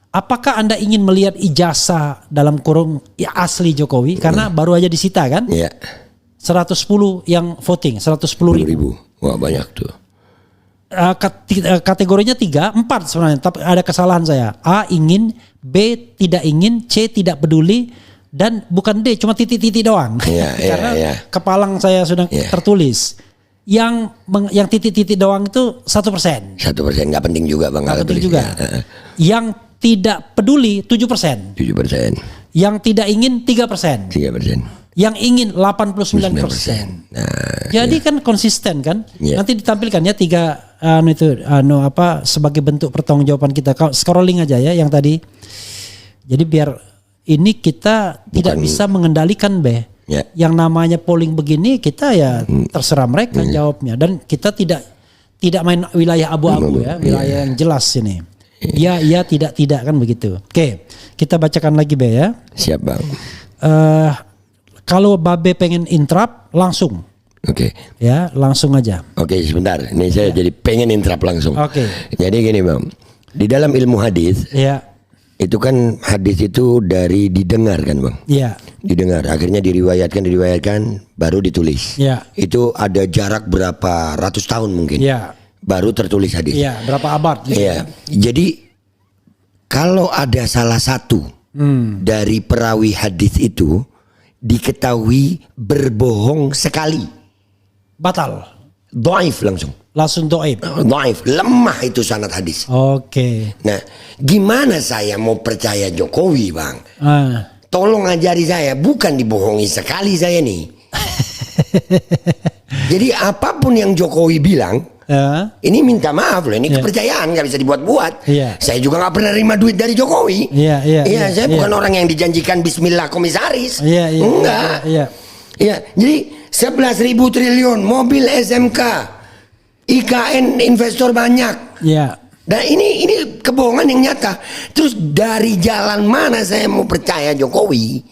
Apakah Anda ingin melihat ijazah dalam kurung asli Jokowi? Karena baru aja disita kan? 110 yang voting, 110.000. Wah banyak tuh. Kategorinya 3, 4 sebenarnya, tapi ada kesalahan saya. A ingin, B tidak ingin, C tidak peduli, dan bukan D, cuma titik-titik doang. Karena kepalang saya sudah tertulis. Yang titik-titik doang itu 1%. 1% nggak penting juga Bang. Nggak penting juga. Yang tidak peduli 7%. 7%. Yang tidak ingin 3%. 3%. Yang ingin 89%. Jadi kan konsisten kan. Nanti ditampilkan ya 3 sebagai bentuk pertanggungjawaban kita. Scrolling aja ya yang tadi. Jadi biar ini kita tidak bisa mengendalikan yang namanya polling begini, kita ya terserah mereka jawabnya, dan kita tidak main wilayah abu-abu ya, wilayah yang jelas ini. Iya tidak kan begitu. Oke, kita bacakan lagi ya. Siap Bang. Kalau Babe pengen interrupt langsung. Oke. Ya, langsung aja. Oke, sebentar. Ini saya jadi pengen interrupt langsung. Oke. Jadi gini Bang. Di dalam ilmu hadis, itu kan hadis itu dari didengar kan Bang? Iya. Didengar, akhirnya diriwayatkan, baru ditulis. Iya. Itu ada jarak berapa ratus tahun mungkin. Iya. Baru tertulis hadis. Iya, berapa abad. Iya. Jadi kalau ada salah satu dari perawi hadis itu diketahui berbohong sekali, batal. dhaif Langsung dhaif. Dhaif, lemah itu sanad hadis. Oke. Nah, gimana saya mau percaya Jokowi, Bang? Tolong ajari saya, bukan dibohongi sekali saya nih. Jadi apapun yang Jokowi bilang, ini minta maaf loh, ini kepercayaan, nggak bisa dibuat-buat. Saya juga nggak pernah terima duit dari Jokowi. Saya bukan orang yang dijanjikan Bismillah komisaris. Enggak. Jadi 11.000 triliun, mobil SMK, IKN investor banyak. Dan ini kebohongan yang nyata. Terus dari jalan mana saya mau percaya Jokowi?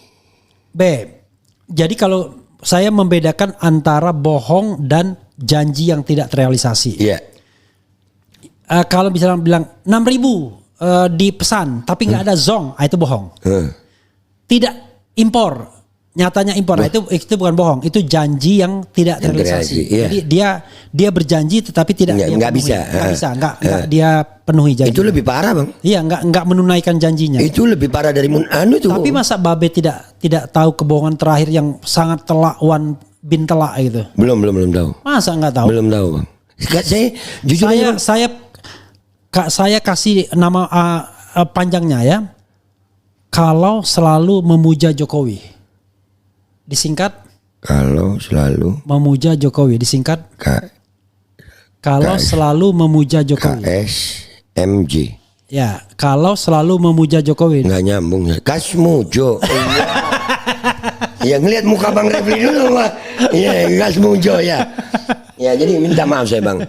Jadi kalau saya membedakan antara bohong dan janji yang tidak terrealisasi. Kalau misalnya bilang 6.000 dipesan tapi nggak ada zong, itu bohong. Tidak impor, nyatanya impor, itu bukan bohong, itu janji yang tidak terrealisasi. Jadi dia berjanji tetapi tidak nggak bisa dia penuhi janji. Itu lebih parah, Bang. Iya, nggak menunaikan janjinya. Itu lebih parah dari itu. Tapi masa Babe tidak tahu kebohongan terakhir yang sangat telak Wan bin telak gitu? Belum tahu. Masa nggak tahu? Belum tahu, Bang. Saya jujur saya kasih nama panjangnya ya. Kalau selalu memuja Jokowi. Disingkat? Kalau selalu memuja Jokowi, disingkat? Kalau selalu memuja Jokowi. KSMJ. Ya, kalau selalu memuja Jokowi. Nggak nyambung. Kasmujo. Ya ngelihat muka Bang Refli dulu, Pak. Iya, Kasmujo ya. Ya, jadi minta maaf saya, Bang.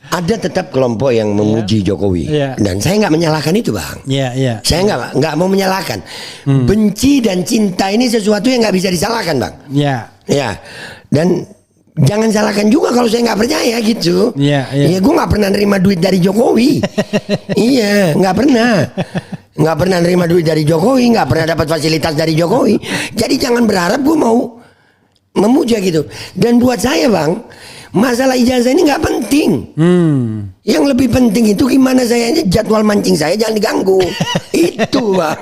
Ada tetap kelompok yang memuji Jokowi, dan saya nggak menyalahkan itu, Bang. Saya nggak mau menyalahkan. Benci dan cinta ini sesuatu yang nggak bisa disalahkan, Bang. Dan jangan salahkan juga kalau saya nggak percaya gitu. Gue nggak pernah nerima duit dari Jokowi. Nggak pernah nerima duit dari Jokowi, nggak pernah dapat fasilitas dari Jokowi. Jadi jangan berharap gue mau memuja gitu. Dan buat saya, Bang, masalah ijazah ini nggak penting. Yang lebih penting itu gimana saya jadwal mancing saya jangan diganggu. Itu, Bang.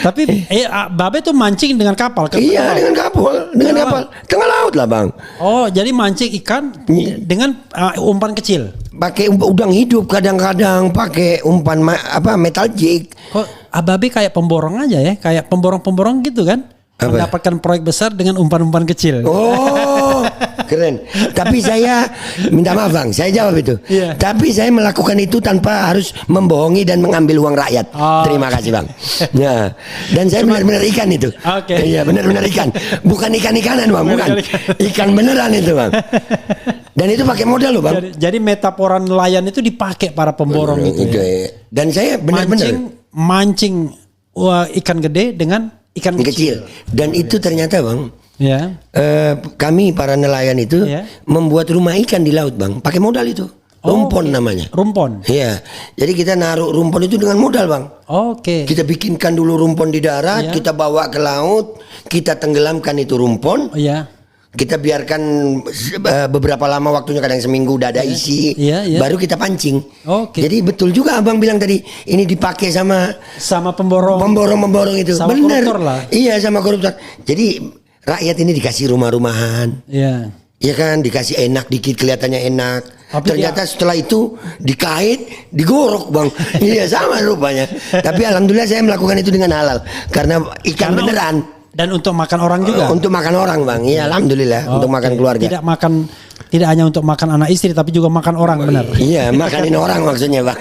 Tapi Babe tuh mancing dengan kapal. Dengan kapal tengah laut lah, Bang. Oh, jadi mancing ikan dengan umpan kecil. Pakai udang hidup, kadang-kadang pakai umpan metal jig. Kok Babe kayak pemborong aja ya, kayak pemborong-pemborong gitu kan? Mendapatkan proyek besar dengan umpan-umpan kecil. Oh, keren. Tapi saya minta maaf, Bang, saya jawab itu. Tapi saya melakukan itu tanpa harus membohongi dan mengambil uang rakyat. Terima kasih, Bang. Ya. Dan saya benar-benar ikan itu. Iya, benar-benar ikan. Bukan ikan-ikanan, Bang, bukan. Ikan beneran itu, Bang. Dan itu pakai modal loh, Bang. Jadi metaforan nelayan itu dipakai para pemborong itu. Dan saya benar-benar mancing ikan gede dengan ikan kecil. Dan itu ternyata, Bang, kami para nelayan itu membuat rumah ikan di laut, Bang, pakai modal itu. Rumpon namanya. Rumpon. Iya. Jadi kita naruh rumpon itu dengan modal, Bang. Kita bikinkan dulu rumpon di darat, kita bawa ke laut, kita tenggelamkan itu rumpon. Kita biarkan beberapa lama waktunya, kadang seminggu udah ada isi, baru kita pancing. Jadi betul juga Abang bilang tadi, ini dipakai sama pemborong itu. Sama bener koruptor lah. Iya, sama koruptor. Jadi rakyat ini dikasih rumah-rumahan. Iya kan, dikasih enak dikit, kelihatannya enak. Ternyata setelah itu dikait, digorok, Bang. Iya, sama rupanya. Tapi alhamdulillah saya melakukan itu dengan halal karena ikan beneran. Dan untuk makan orang juga. Untuk makan orang, Bang. Iya, alhamdulillah. Untuk makan keluarga. Tidak hanya untuk makan anak istri, tapi juga makan orang, benar. Iya, makanin orang maksudnya, Bang.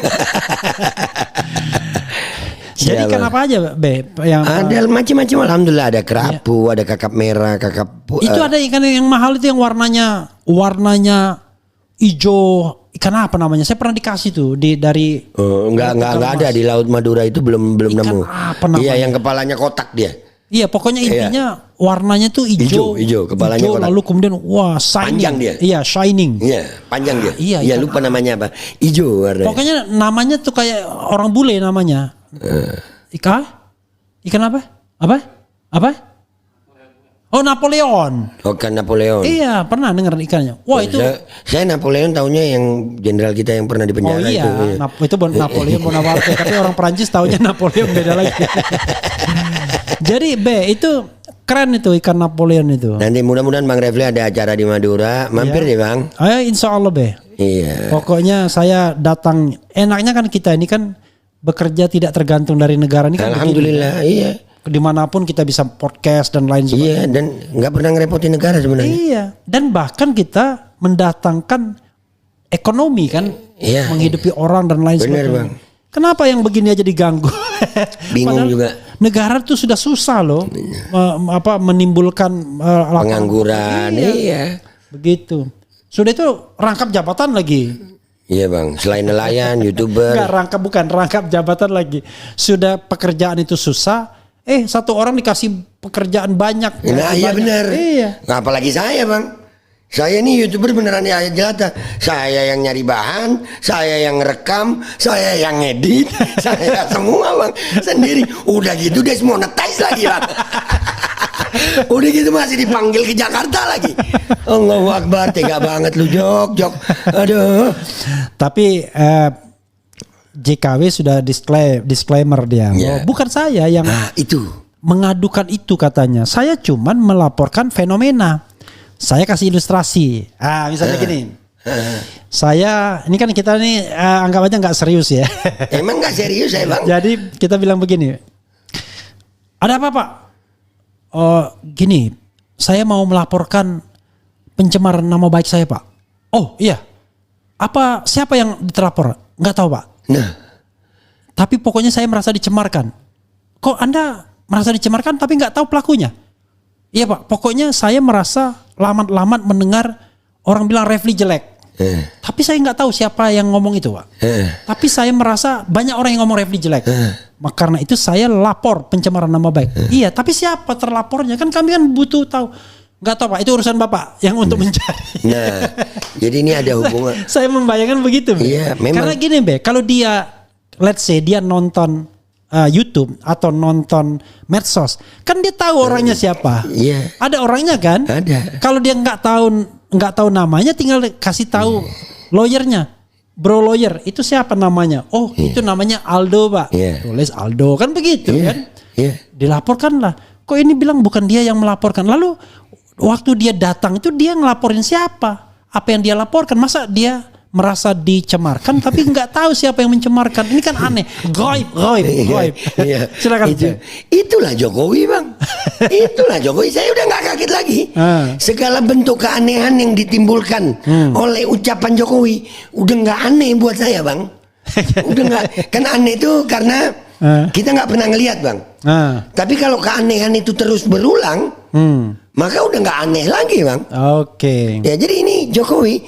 Jadi ikan apa aja, Be? Ada macam-macam, alhamdulillah. Ada kerapu, ada kakap merah, kakap. Itu ada ikan yang mahal itu yang warnanya hijau. Ikan apa namanya? Saya pernah dikasih tuh dari. Enggak ada di Laut Madura itu belum nemu. Apa namanya? Iya, yang kepalanya kotak dia. Iya, pokoknya intinya warnanya tuh hijau, kepalanya kotak. Lalu kemudian shining. Panjang dia. Iya, shining. Iya, panjang dia. Iya, lupa namanya apa. Hijau warnanya. Pokoknya namanya tuh kayak orang bule namanya. Ikan apa? Oh, Napoleon. Bukan Napoleon. Iya, pernah dengar ikannya. Wah, itu. Saya Napoleon tahunya yang jenderal kita yang pernah di penjara itu. Itu Napoleon Bonaparte. Tapi orang Perancis tahunya Napoleon beda lagi. Jadi itu keren itu ikan Napoleon itu. Nanti mudah-mudahan Bang Refli ada acara di Madura, mampir deh Bang. Insya Allah Iya. Pokoknya saya datang. Enaknya kan kita ini kan bekerja tidak tergantung dari negara ini kan. Alhamdulillah, begini, iya. Dimanapun kita bisa podcast dan lain sebagainya. Iya, dan nggak pernah ngerepotin negara sebenarnya. Iya, dan bahkan kita mendatangkan ekonomi kan, menghidupi orang dan lain sebagainya. Bang. Kenapa yang begini aja diganggu? Bingung padahal juga. Negara tuh sudah susah loh, menimbulkan pengangguran. Iya. Begitu. Sudah itu rangkap jabatan lagi. Iya Bang, selain nelayan, YouTuber. Bukan rangkap jabatan lagi. Sudah pekerjaan itu susah. Satu orang dikasih pekerjaan banyak. Nah iya benar. Iya. Nah, apalagi saya Bang. Saya nih YouTuber beneran ya jelata. Saya yang nyari bahan, saya yang rekam, saya yang ngedit, saya semua Bang sendiri. Udah gitu deh semua monetize lagi Bang. Udah gitu masih dipanggil ke Jakarta lagi. Allahu Akbar, tega banget lu Jok. Aduh. Tapi JKW sudah disclaimer dia. Bukan saya yang itu mengadukan itu katanya. Saya cuman melaporkan fenomena. Saya kasih ilustrasi. Misalnya gini. Saya ini kan kita nih anggap aja nggak serius ya. Emang nggak serius ya Bang? Jadi kita bilang begini. Ada apa Pak? Gini. Saya mau melaporkan pencemaran nama baik saya Pak. Oh iya. Siapa yang terlapor? Nggak tahu Pak. Nah, tapi pokoknya saya merasa dicemarkan. Kok Anda merasa dicemarkan tapi nggak tahu pelakunya? Iya Pak, pokoknya saya merasa lamat-lamat mendengar orang bilang Refli jelek. Tapi saya nggak tahu siapa yang ngomong itu Pak. Tapi saya merasa banyak orang yang ngomong Refli jelek. Karena itu saya lapor pencemaran nama baik. Iya, tapi siapa terlapornya? Kan kami kan butuh tahu. Nggak tahu Pak, itu urusan Bapak yang untuk mencari. Nah, jadi ini ada hubungan. Saya membayangkan begitu. Iya, memang. Karena gini kalau dia, let's say dia nonton YouTube atau nonton medsos, kan dia tahu orangnya siapa. Iya. Ada orangnya kan? Ada. Kalau dia nggak tahu namanya, tinggal kasih tahu lawyernya. Bro lawyer, itu siapa namanya? Oh, itu namanya Aldo Pak. Tulis Aldo, kan begitu kan? Dilaporkanlah. Kok ini bilang bukan dia yang melaporkan? Lalu waktu dia datang itu dia ngelaporin siapa? Apa yang dia laporkan? Masa dia merasa dicemarkan tapi nggak tahu siapa yang mencemarkan? Ini kan aneh. Goib. Iya. Silakan. Itulah Jokowi Bang. Itulah Jokowi. Saya udah nggak kaget lagi. Segala bentuk keanehan yang ditimbulkan oleh ucapan Jokowi udah nggak aneh buat saya Bang. Udah nggak. Kan aneh itu karena kita nggak pernah ngelihat Bang. Tapi kalau keanehan itu terus berulang, maka udah nggak aneh lagi Bang. Oke. Ya jadi ini Jokowi,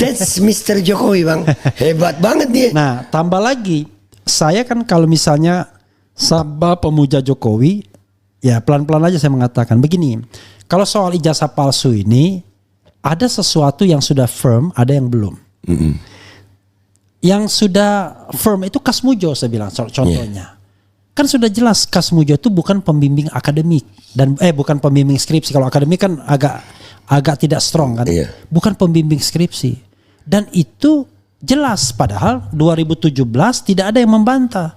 that's Mr. Jokowi Bang, hebat banget dia. Nah tambah lagi, saya kan kalau misalnya sabah pemuja Jokowi, ya pelan-pelan aja saya mengatakan begini. Kalau soal ijazah palsu ini, ada sesuatu yang sudah firm, ada yang belum. Yang sudah firm itu Kasmujo saya bilang contohnya. Kan sudah jelas Kasmujo itu bukan pembimbing akademik dan bukan pembimbing skripsi. Kalau akademik kan agak tidak strong kan. Bukan pembimbing skripsi. Dan itu jelas padahal 2017 tidak ada yang membantah.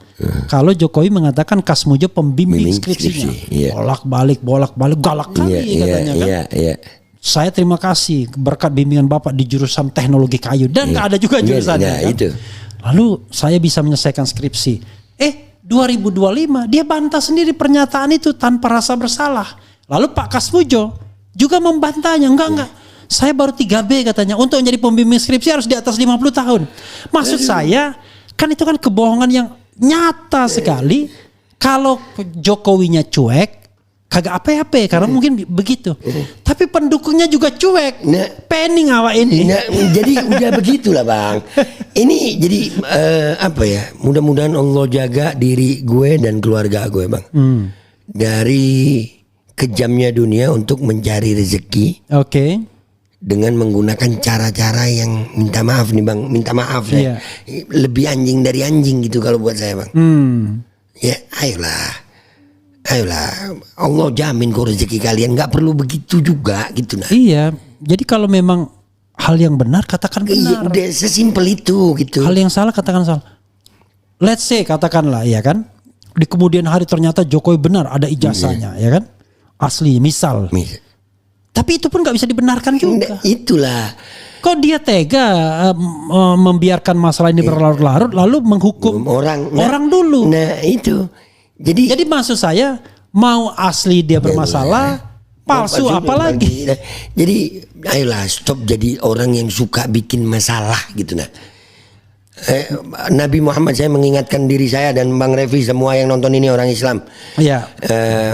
Kalau Jokowi mengatakan Kasmujo pembimbing skripsinya. Bolak-balik galak kali katanya kan. Saya terima kasih berkat bimbingan Bapak di jurusan teknologi kayu dan nggak ada juga jurusannya. Kan? Lalu saya bisa menyelesaikan skripsi. 2025 dia bantah sendiri pernyataan itu tanpa rasa bersalah. Lalu Pak Kasmujo juga membantahnya. Enggak. Saya baru 3B katanya. Untuk menjadi pembimbing skripsi harus di atas 50 tahun. Maksud saya kan itu kan kebohongan yang nyata sekali. Kalau Jokowinya cuek, kagak apa-apa karena mungkin begitu. Tapi pendukungnya juga cuek. Pening awak ini. Jadi udah begitulah Bang. Ini jadi mudah-mudahan Allah jaga diri gue dan keluarga gue Bang. Dari kejamnya dunia untuk mencari rezeki. Dengan menggunakan cara-cara yang minta maaf nih Bang. Minta maaf ya. Lebih anjing dari anjing gitu kalau buat saya Bang. Ya ayolah Allah jamin kok rezeki kalian, nggak perlu begitu juga gitu nah. Iya, jadi kalau memang hal yang benar katakan benar. Udah sesimpel itu gitu. Hal yang salah katakan salah. Let's say katakanlah ya kan, Di kemudian hari ternyata Jokowi benar ada ijazahnya, ya kan? Asli, misal. Tapi itu pun nggak bisa dibenarkan juga. Itulah. Kok dia tega membiarkan masalah ini berlarut-larut lalu menghukum orang dulu? Nah itu. Jadi maksud saya mau asli dia bermasalah, palsu apalagi. Jadi ayolah stop jadi orang yang suka bikin masalah gitu nah. Nabi Muhammad, saya mengingatkan diri saya dan Bang Refli, semua yang nonton ini orang Islam. Iya.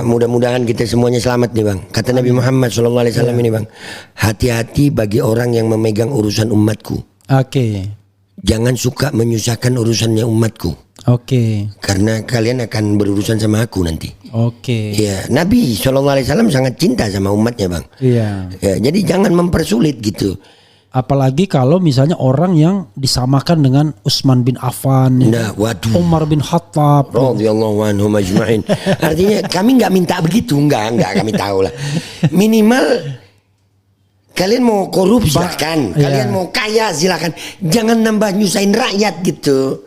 Mudah-mudahan kita semuanya selamat nih Bang. Kata Nabi Muhammad SAW ini Bang, hati-hati bagi orang yang memegang urusan umatku. Oke. Jangan suka menyusahkan urusannya umatku. Oke. Karena kalian akan berurusan sama aku nanti. Oke. Ya, Nabi SAW sangat cinta sama umatnya Bang. Iya. Ya, jadi jangan mempersulit gitu. Apalagi kalau misalnya orang yang disamakan dengan Utsman bin Affan, Umar bin Khattab, radhiyallahu anhum ajma'in. Artinya kami nggak minta begitu, nggak kami tahu lah. Minimal kalian mau korup silakan, kalian mau kaya silakan, jangan nambah nyusahin rakyat gitu.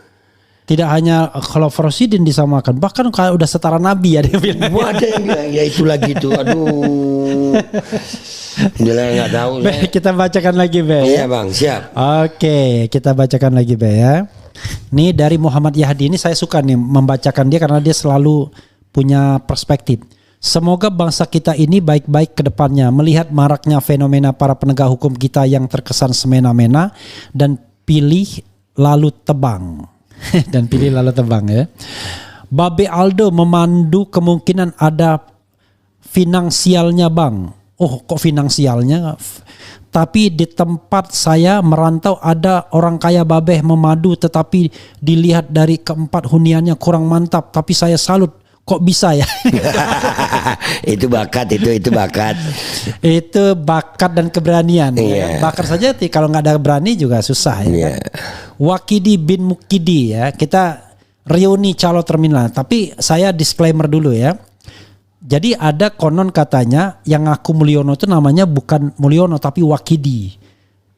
Tidak hanya kalau Rasidin disamakan, bahkan kalau udah setara Nabi ya dia bilang. Ada yang bilang ya itu lagi tuh, aduh. Dia nggak tahu. Kita bacakan lagi Be. Iya Bang, siap. Oke, kita bacakan lagi Be ya. Ini dari Muhammad Yahdi, ini saya suka nih membacakan dia karena dia selalu punya perspektif. Semoga bangsa kita ini baik-baik ke depannya, melihat maraknya fenomena para penegak hukum kita yang terkesan semena-mena dan pilih lalu tebang. Dan pilih lalu tebang ya. Babe Aldo memandu kemungkinan ada finansialnya Bang. Oh kok finansialnya? Tapi di tempat saya merantau ada orang kaya babeh memadu, tetapi dilihat dari keempat huniannya kurang mantap. Tapi saya salut, kok bisa ya? Itu bakat, itu bakat. Itu bakat dan keberanian. Yeah. Bakat saja kalau nggak ada berani juga susah ya. Kan? Wakidi bin Mukidi ya, kita reuni calo terminal. Tapi saya disclaimer dulu ya. Jadi ada konon katanya yang ngaku Mulyono itu namanya bukan Mulyono tapi Wakidi.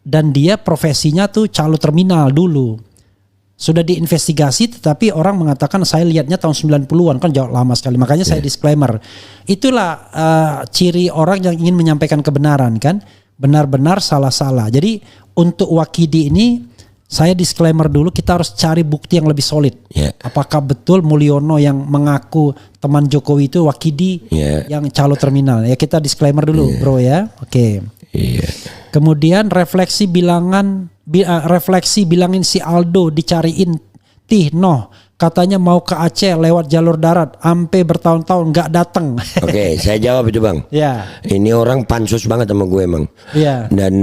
Dan dia profesinya tuh calo terminal dulu. Sudah diinvestigasi tetapi orang mengatakan saya lihatnya tahun 90-an, kan jauh lama sekali. Makanya saya disclaimer. Itulah ciri orang yang ingin menyampaikan kebenaran kan. Benar-benar salah-salah. Jadi untuk Wakidi ini saya disclaimer dulu, kita harus cari bukti yang lebih solid. Apakah betul Mulyono yang mengaku teman Jokowi itu Wakidi yang calo terminal? Ya kita disclaimer dulu bro ya. Oke. Kemudian refleksi bilangin si Aldo dicariin Noh katanya mau ke Aceh lewat jalur darat, ampe bertahun-tahun nggak datang. Oke, saya jawab itu Bang. Ya. Ini orang pansos banget sama gue emang. Iya. Dan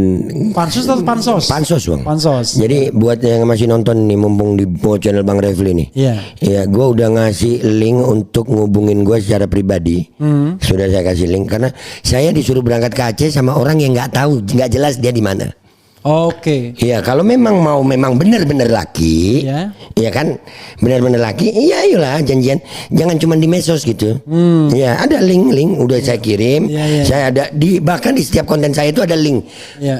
pansos atau pansos? Pansos Bang. Pansos. Jadi buat yang masih nonton nih, mumpung di channel Bang Refli nih. Iya. Ya, gue udah ngasih link untuk ngubungin gue secara pribadi. Sudah saya kasih link karena saya disuruh berangkat ke Aceh sama orang yang nggak tahu, nggak jelas dia di mana. Oke. Iya, kalau memang benar-benar laki, ya kan, benar-benar laki, iya ayolah janjian, jangan cuma di medsos gitu. Ya ada link udah saya kirim, saya ada bahkan di setiap konten saya itu ada link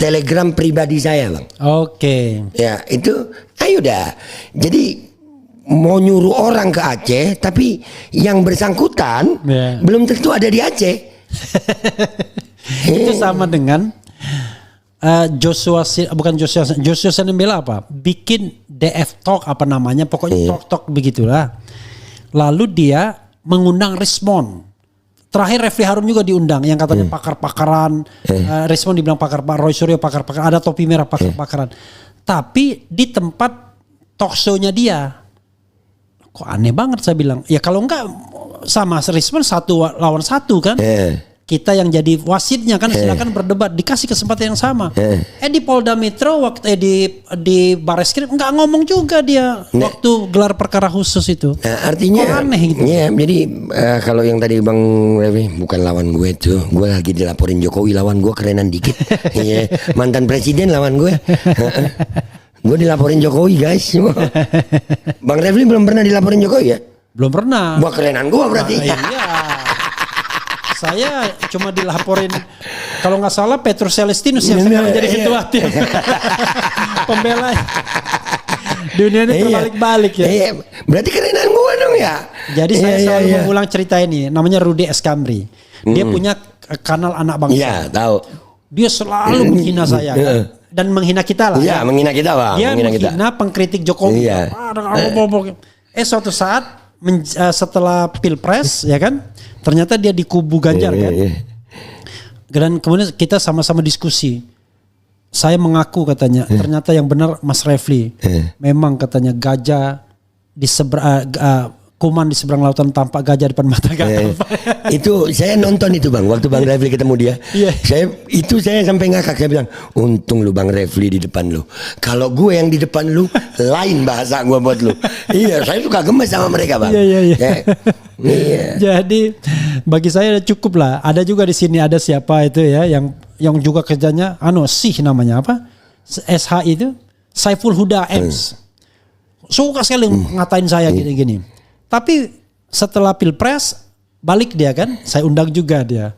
Telegram pribadi saya Bang. Oke. Ya itu, ayo dah. Jadi mau nyuruh orang ke Aceh, tapi yang bersangkutan belum tentu ada di Aceh. Itu sama dengan Joshua Senembela apa? Bikin DF Talk apa namanya, pokoknya talk begitulah. Lalu dia mengundang Rismon. Terakhir Refli Harun juga diundang, yang katanya pakar-pakaran. Rismon dibilang pakar-pakar, Roy Suryo pakar-pakar, ada topi merah pakar-pakaran. Tapi di tempat talk show-nya dia, kok aneh banget saya bilang. Ya kalau enggak sama Rismon 1 lawan 1 kan. Kita yang jadi wasitnya kan silakan berdebat, dikasih kesempatan yang sama. Di Polda Metro waktu di Barreskrim nggak ngomong juga dia waktu gelar perkara khusus itu. Artinya aneh gitu. Ya, jadi kalau yang tadi Bang Revi bukan lawan gue tuh, gue lagi dilaporin Jokowi, lawan gue kerenan dikit. Mantan presiden lawan gue. Gue dilaporin Jokowi guys. Bang Refli belum pernah dilaporin Jokowi ya? Belum pernah. Gue kerenan gue berarti. Iya. Saya cuma dilaporin kalau nggak salah Petrus Celestinus yang sekarang jadi ketua tim pembela. Dunia ini terbalik-balik ya. Berarti kerenan gua dong Iya. Jadi saya selalu mengulang cerita ini. Namanya Rudy Escambri. Dia punya kanal Anak Bangsa. Iya, tahu. Dia selalu menghina saya kan? Dan menghina kita lah. Iya, menghina kita, Bang. Dia menghina pengkritik Jokowi. Iya. Suatu saat setelah Pilpres ya kan, ternyata dia di kubu Ganjar kan. Dan kemudian kita sama-sama diskusi. Saya mengaku katanya, ternyata yang benar Mas Refli. Memang katanya gajah di kuman di seberang lautan tampak gajah depan mata gak tampak. Itu saya nonton itu Bang, waktu Bang Refli ketemu dia. Saya sampai ngakak, saya bilang, untung lu Bang Refli di depan lu. Kalau gue yang di depan lu, lain bahasa gue buat lu. Iya, saya suka gemes sama mereka Bang. Iya. Jadi bagi saya cukup lah. Ada juga di sini ada siapa itu ya yang juga kerjanya sih namanya apa? SH itu Saiful Huda Ems. Suka sekali ngatain saya gini-gini. Tapi setelah Pilpres balik dia kan, saya undang juga dia.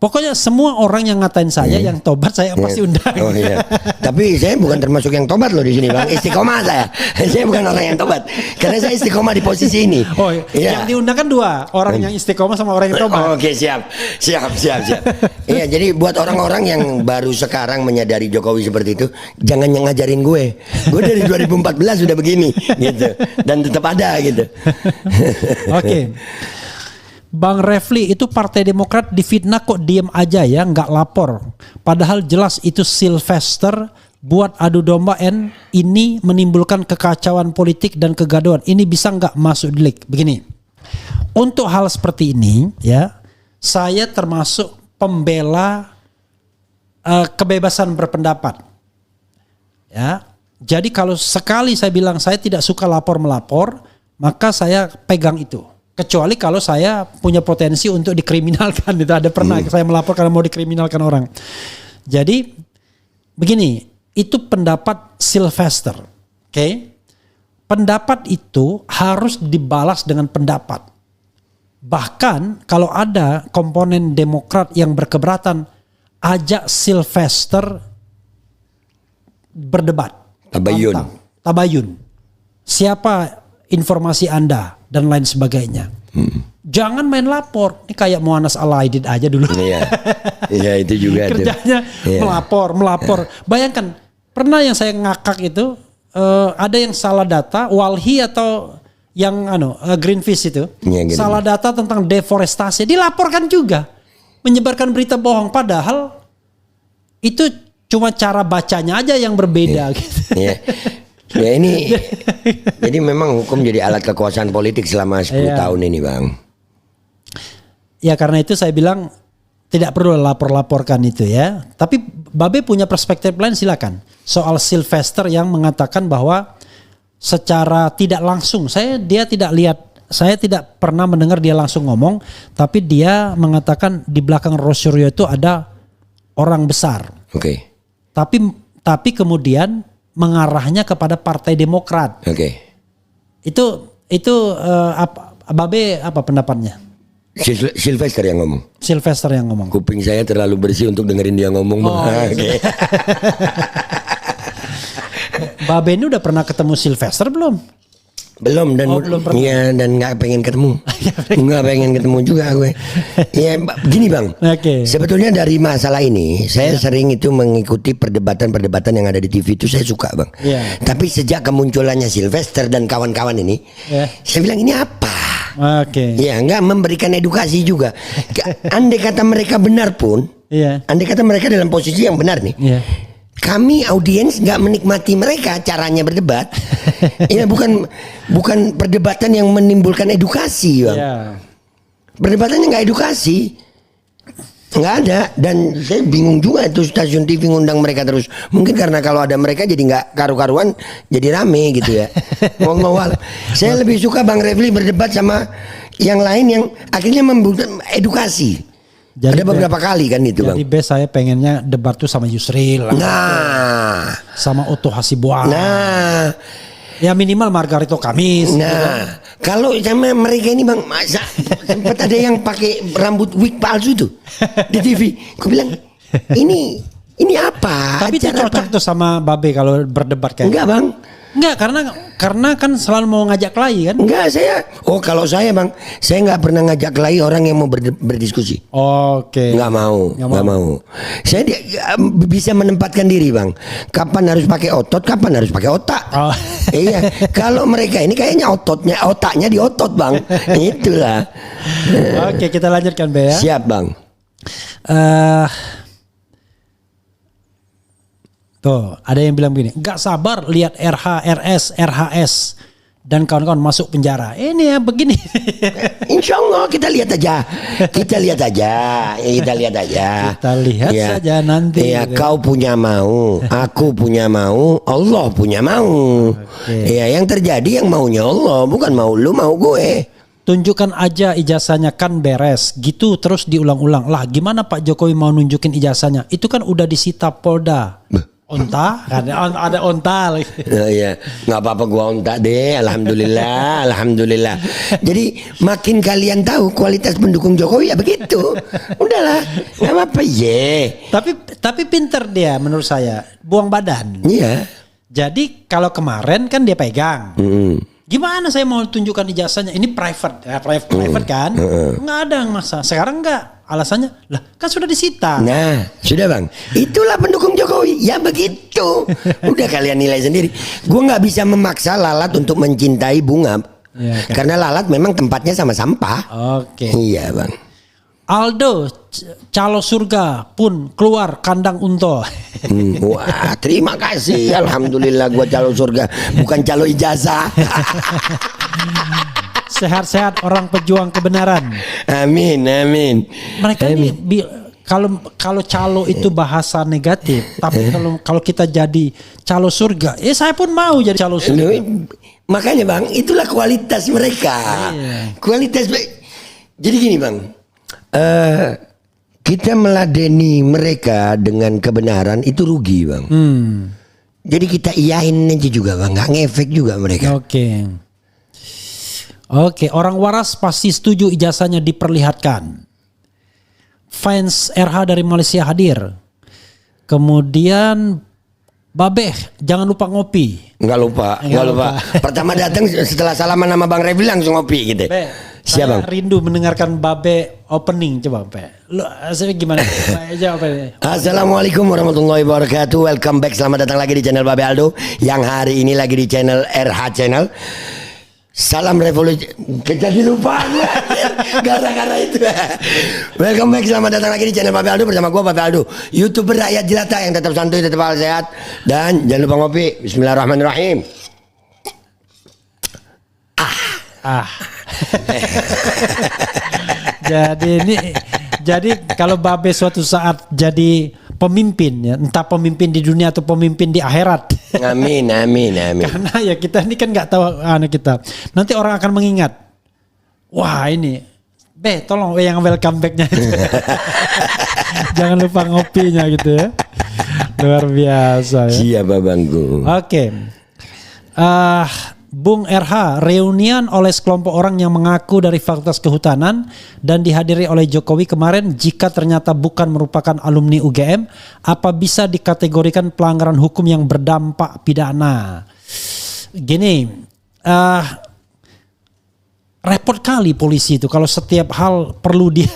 Pokoknya semua orang yang ngatain saya yang tobat saya pasti undang. Oh iya. Tapi saya bukan termasuk yang tobat loh di sini Bang. Istiqomah saya. Saya bukan orang yang tobat. Karena saya istiqomah di posisi ini. Oh iya. Yang diundang kan dua, orang yang istiqomah sama orang yang tobat. Oke, siap. Iya, jadi buat orang-orang yang baru sekarang menyadari Jokowi seperti itu, jangan yang ngajarin gue. Gue dari 2014 sudah begini gitu. Dan tetap ada gitu. Oke. Bang Refli, itu Partai Demokrat difitnah kok diem aja ya, nggak lapor. Padahal jelas itu Sylvester buat adu domba ini menimbulkan kekacauan politik dan kegaduhan. Ini bisa nggak masuk delik? Begini, untuk hal seperti ini ya, saya termasuk pembela kebebasan berpendapat. Ya, jadi kalau sekali saya bilang saya tidak suka lapor melapor, maka saya pegang itu. Kecuali kalau saya punya potensi untuk dikriminalkan. Itu ada pernah saya melapor karena mau dikriminalkan orang. Jadi begini, itu pendapat Sylvester. Oke? Pendapat itu harus dibalas dengan pendapat. Bahkan kalau ada komponen Demokrat yang berkeberatan, ajak Sylvester berdebat. Tabayun. Siapa informasi Anda? Dan lain sebagainya. Jangan main lapor. Ini kayak Muanas Al-Aidid aja dulu. Iya itu juga. Kerjanya melapor. Bayangkan, pernah yang saya ngakak itu, ada yang salah data, Walhi atau yang Greenpeace itu, salah data tentang deforestasi, dilaporkan juga. Menyebarkan berita bohong. Padahal itu cuma cara bacanya aja yang berbeda. Gitu. Ya ini jadi memang hukum jadi alat kekuasaan politik selama 10 tahun ini Bang. Ya karena itu saya bilang tidak perlu lapor-laporkan itu ya. Tapi Babe punya perspektif lain, silakan. Soal Sylvester yang mengatakan bahwa secara tidak langsung, saya tidak pernah mendengar dia langsung ngomong, tapi dia mengatakan di belakang Rosario itu ada orang besar. Oke. Tapi kemudian mengarahnya kepada Partai Demokrat. Oke. Itu Babe apa pendapatnya? Sylvester yang ngomong. Kuping saya terlalu bersih untuk dengerin dia ngomong. Okay. Babe ini udah pernah ketemu Sylvester belum? Belum dan nggak pengen ketemu. Nggak pengen ketemu juga gue. Ya gini Bang. Sebetulnya dari masalah ini saya sering itu mengikuti perdebatan yang ada di TV itu, saya suka Bang. Tapi sejak kemunculannya Sylvester dan kawan-kawan ini, saya bilang ini apa? Ya nggak memberikan edukasi juga. Andai kata mereka benar pun, andai kata mereka dalam posisi yang benar nih. Kami audiens nggak menikmati mereka caranya berdebat. Ya bukan perdebatan yang menimbulkan edukasi, Bang. Perdebatannya nggak edukasi, nggak ada. Dan saya bingung juga itu stasiun TV ngundang mereka terus. Mungkin karena kalau ada mereka jadi nggak karu-karuan, jadi rame gitu ya. Ngomong-ngomong, saya lebih suka Bang Refli berdebat sama yang lain yang akhirnya membutuhkan edukasi. Jadi ada beberapa kali kan itu Bang. Jadi saya pengennya debat tuh sama Yusril. Sama Otto Hasibuan. Ya minimal Margarito Kamis. Kalau sama mereka ini Bang, masa sempat ada yang pakai rambut wig palsu tuh di TV. Aku bilang ini Ini apa? Tapi itu cocok tuh sama Babe kalau berdebat kayak. Enggak bang. Enggak, Karena kan selalu mau ngajak kelahi kan? Enggak, kalau saya bang, saya nggak pernah ngajak kelahi orang yang mau berdiskusi. Oke. Nggak mau. Saya bisa menempatkan diri bang. Kapan harus pakai otot, kapan harus pakai otak. Oh. Iya. Kalau mereka ini kayaknya otaknya di otot bang. Itulah. Oke, kita lanjutkan Be ya. Siap bang. Tuh, ada yang bilang begini, nggak sabar lihat RH, RS, RHS dan kawan-kawan masuk penjara. Ini ya begini. Insya Allah kita lihat aja. Kita lihat saja nanti. Ya, kau punya mau, aku punya mau, Allah punya mau. Ya, yang terjadi yang maunya Allah, bukan mau lu mau gue. Tunjukkan aja ijazahnya kan beres. Gitu terus diulang-ulang. Lah gimana Pak Jokowi mau nunjukin ijazahnya? Itu kan udah disita Polda. Onta, ada onta. Iya, nggak apa-apa gua onta deh, alhamdulillah. Jadi makin kalian tahu kualitas pendukung Jokowi ya begitu, udahlah, nggak apa-apa Tapi pinter dia menurut saya, buang badan. Iya. Jadi kalau kemarin kan dia pegang. Gimana saya mau tunjukkan ijazahnya? Ini private kan? Nggak ada yang masa. Sekarang nggak. Alasannya, lah kan sudah disita. Nah, sudah bang. Itulah pendukung Jokowi. Ya begitu. Udah kalian nilai sendiri. Gue nggak bisa memaksa lalat untuk mencintai bunga. Ya, kan? Karena lalat memang tempatnya sama sampah. Oke. Iya bang. Aldo, calo surga pun keluar kandang unto. Wah, terima kasih. Alhamdulillah gue calo surga, bukan calo ijazah. Sehat-sehat orang pejuang kebenaran. Amin. Mereka ini kalau calo itu bahasa negatif, tapi kalau kita jadi calo surga, saya pun mau jadi calo surga. Makanya bang, itulah kualitas mereka. Kualitas. Jadi gini bang, kita meladeni mereka dengan kebenaran itu rugi bang. Jadi kita iyain aja juga bang, nggak ngefek juga mereka. Oke, orang waras pasti setuju ijazahnya diperlihatkan. Fans RH dari Malaysia hadir. Kemudian Babeh, jangan lupa ngopi. Enggak lupa. Pertama datang setelah salaman sama Bang Revi langsung ngopi gitu. Saya rindu mendengarkan Babe opening, coba Pe. Lu gimana? Assalamualaikum warahmatullahi wabarakatuh. Welcome back, selamat datang lagi di channel Babe Aldo. Yang hari ini lagi di channel RH Channel. Salam revolusi. Jadi lupa gara-gara itu. Welcome back, selamat datang lagi di channel Babe Aldo bersama gue Babe Aldo, YouTuber rakyat jelata yang tetap santuy, tetap sehat, dan jangan lupa ngopi. Bismillahirrahmanirrahim. Jadi kalau Babe suatu saat jadi pemimpin ya, entah pemimpin di dunia atau pemimpin di akhirat. Amin. Karena ya kita ini kan nggak tahu kita. Nanti orang akan mengingat. Wah ini, tolong yang welcome backnya. Jangan lupa ngopinya gitu ya. Luar biasa ya. Siap abangku. Oke. Bung RH, reunian oleh sekelompok orang yang mengaku dari Fakultas Kehutanan dan dihadiri oleh Jokowi kemarin, jika ternyata bukan merupakan alumni UGM, apa bisa dikategorikan pelanggaran hukum yang berdampak pidana? Gini, repot kali polisi itu kalau setiap hal perlu dia.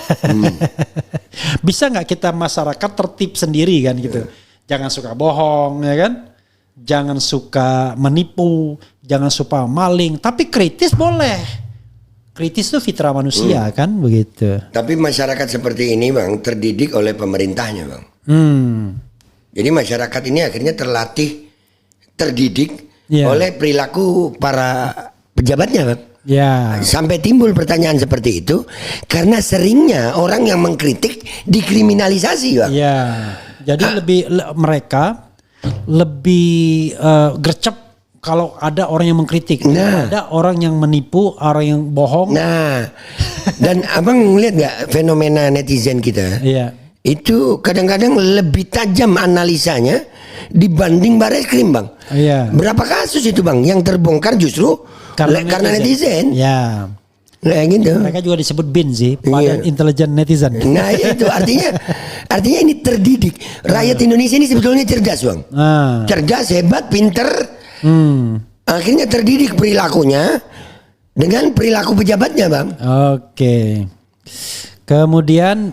Bisa nggak kita masyarakat tertib sendiri kan gitu? Jangan suka bohong ya kan? Jangan suka menipu, jangan suka maling, tapi kritis boleh. Kritis itu fitrah manusia kan begitu. Tapi masyarakat seperti ini bang terdidik oleh pemerintahnya bang. Jadi masyarakat ini akhirnya terdidik oleh perilaku para pejabatnya bang. Sampai timbul pertanyaan seperti itu karena seringnya orang yang mengkritik dikriminalisasi bang. Jadi mereka lebih gercep kalau ada orang yang mengkritik. Ada orang yang menipu, orang yang bohong. Dan abang ngeliat gak fenomena netizen kita? Itu kadang-kadang lebih tajam analisanya dibanding Bareskrim bang. Berapa kasus itu bang yang terbongkar justru karena netizen. Nah gitu. Mereka juga disebut BIN sih, Badan Intelijen Netizen. Nah itu artinya ini terdidik. Rakyat Indonesia ini sebetulnya cerdas bang. Cerdas, hebat, pinter. Akhirnya terdidik perilakunya dengan perilaku pejabatnya, Bang. Oke. Kemudian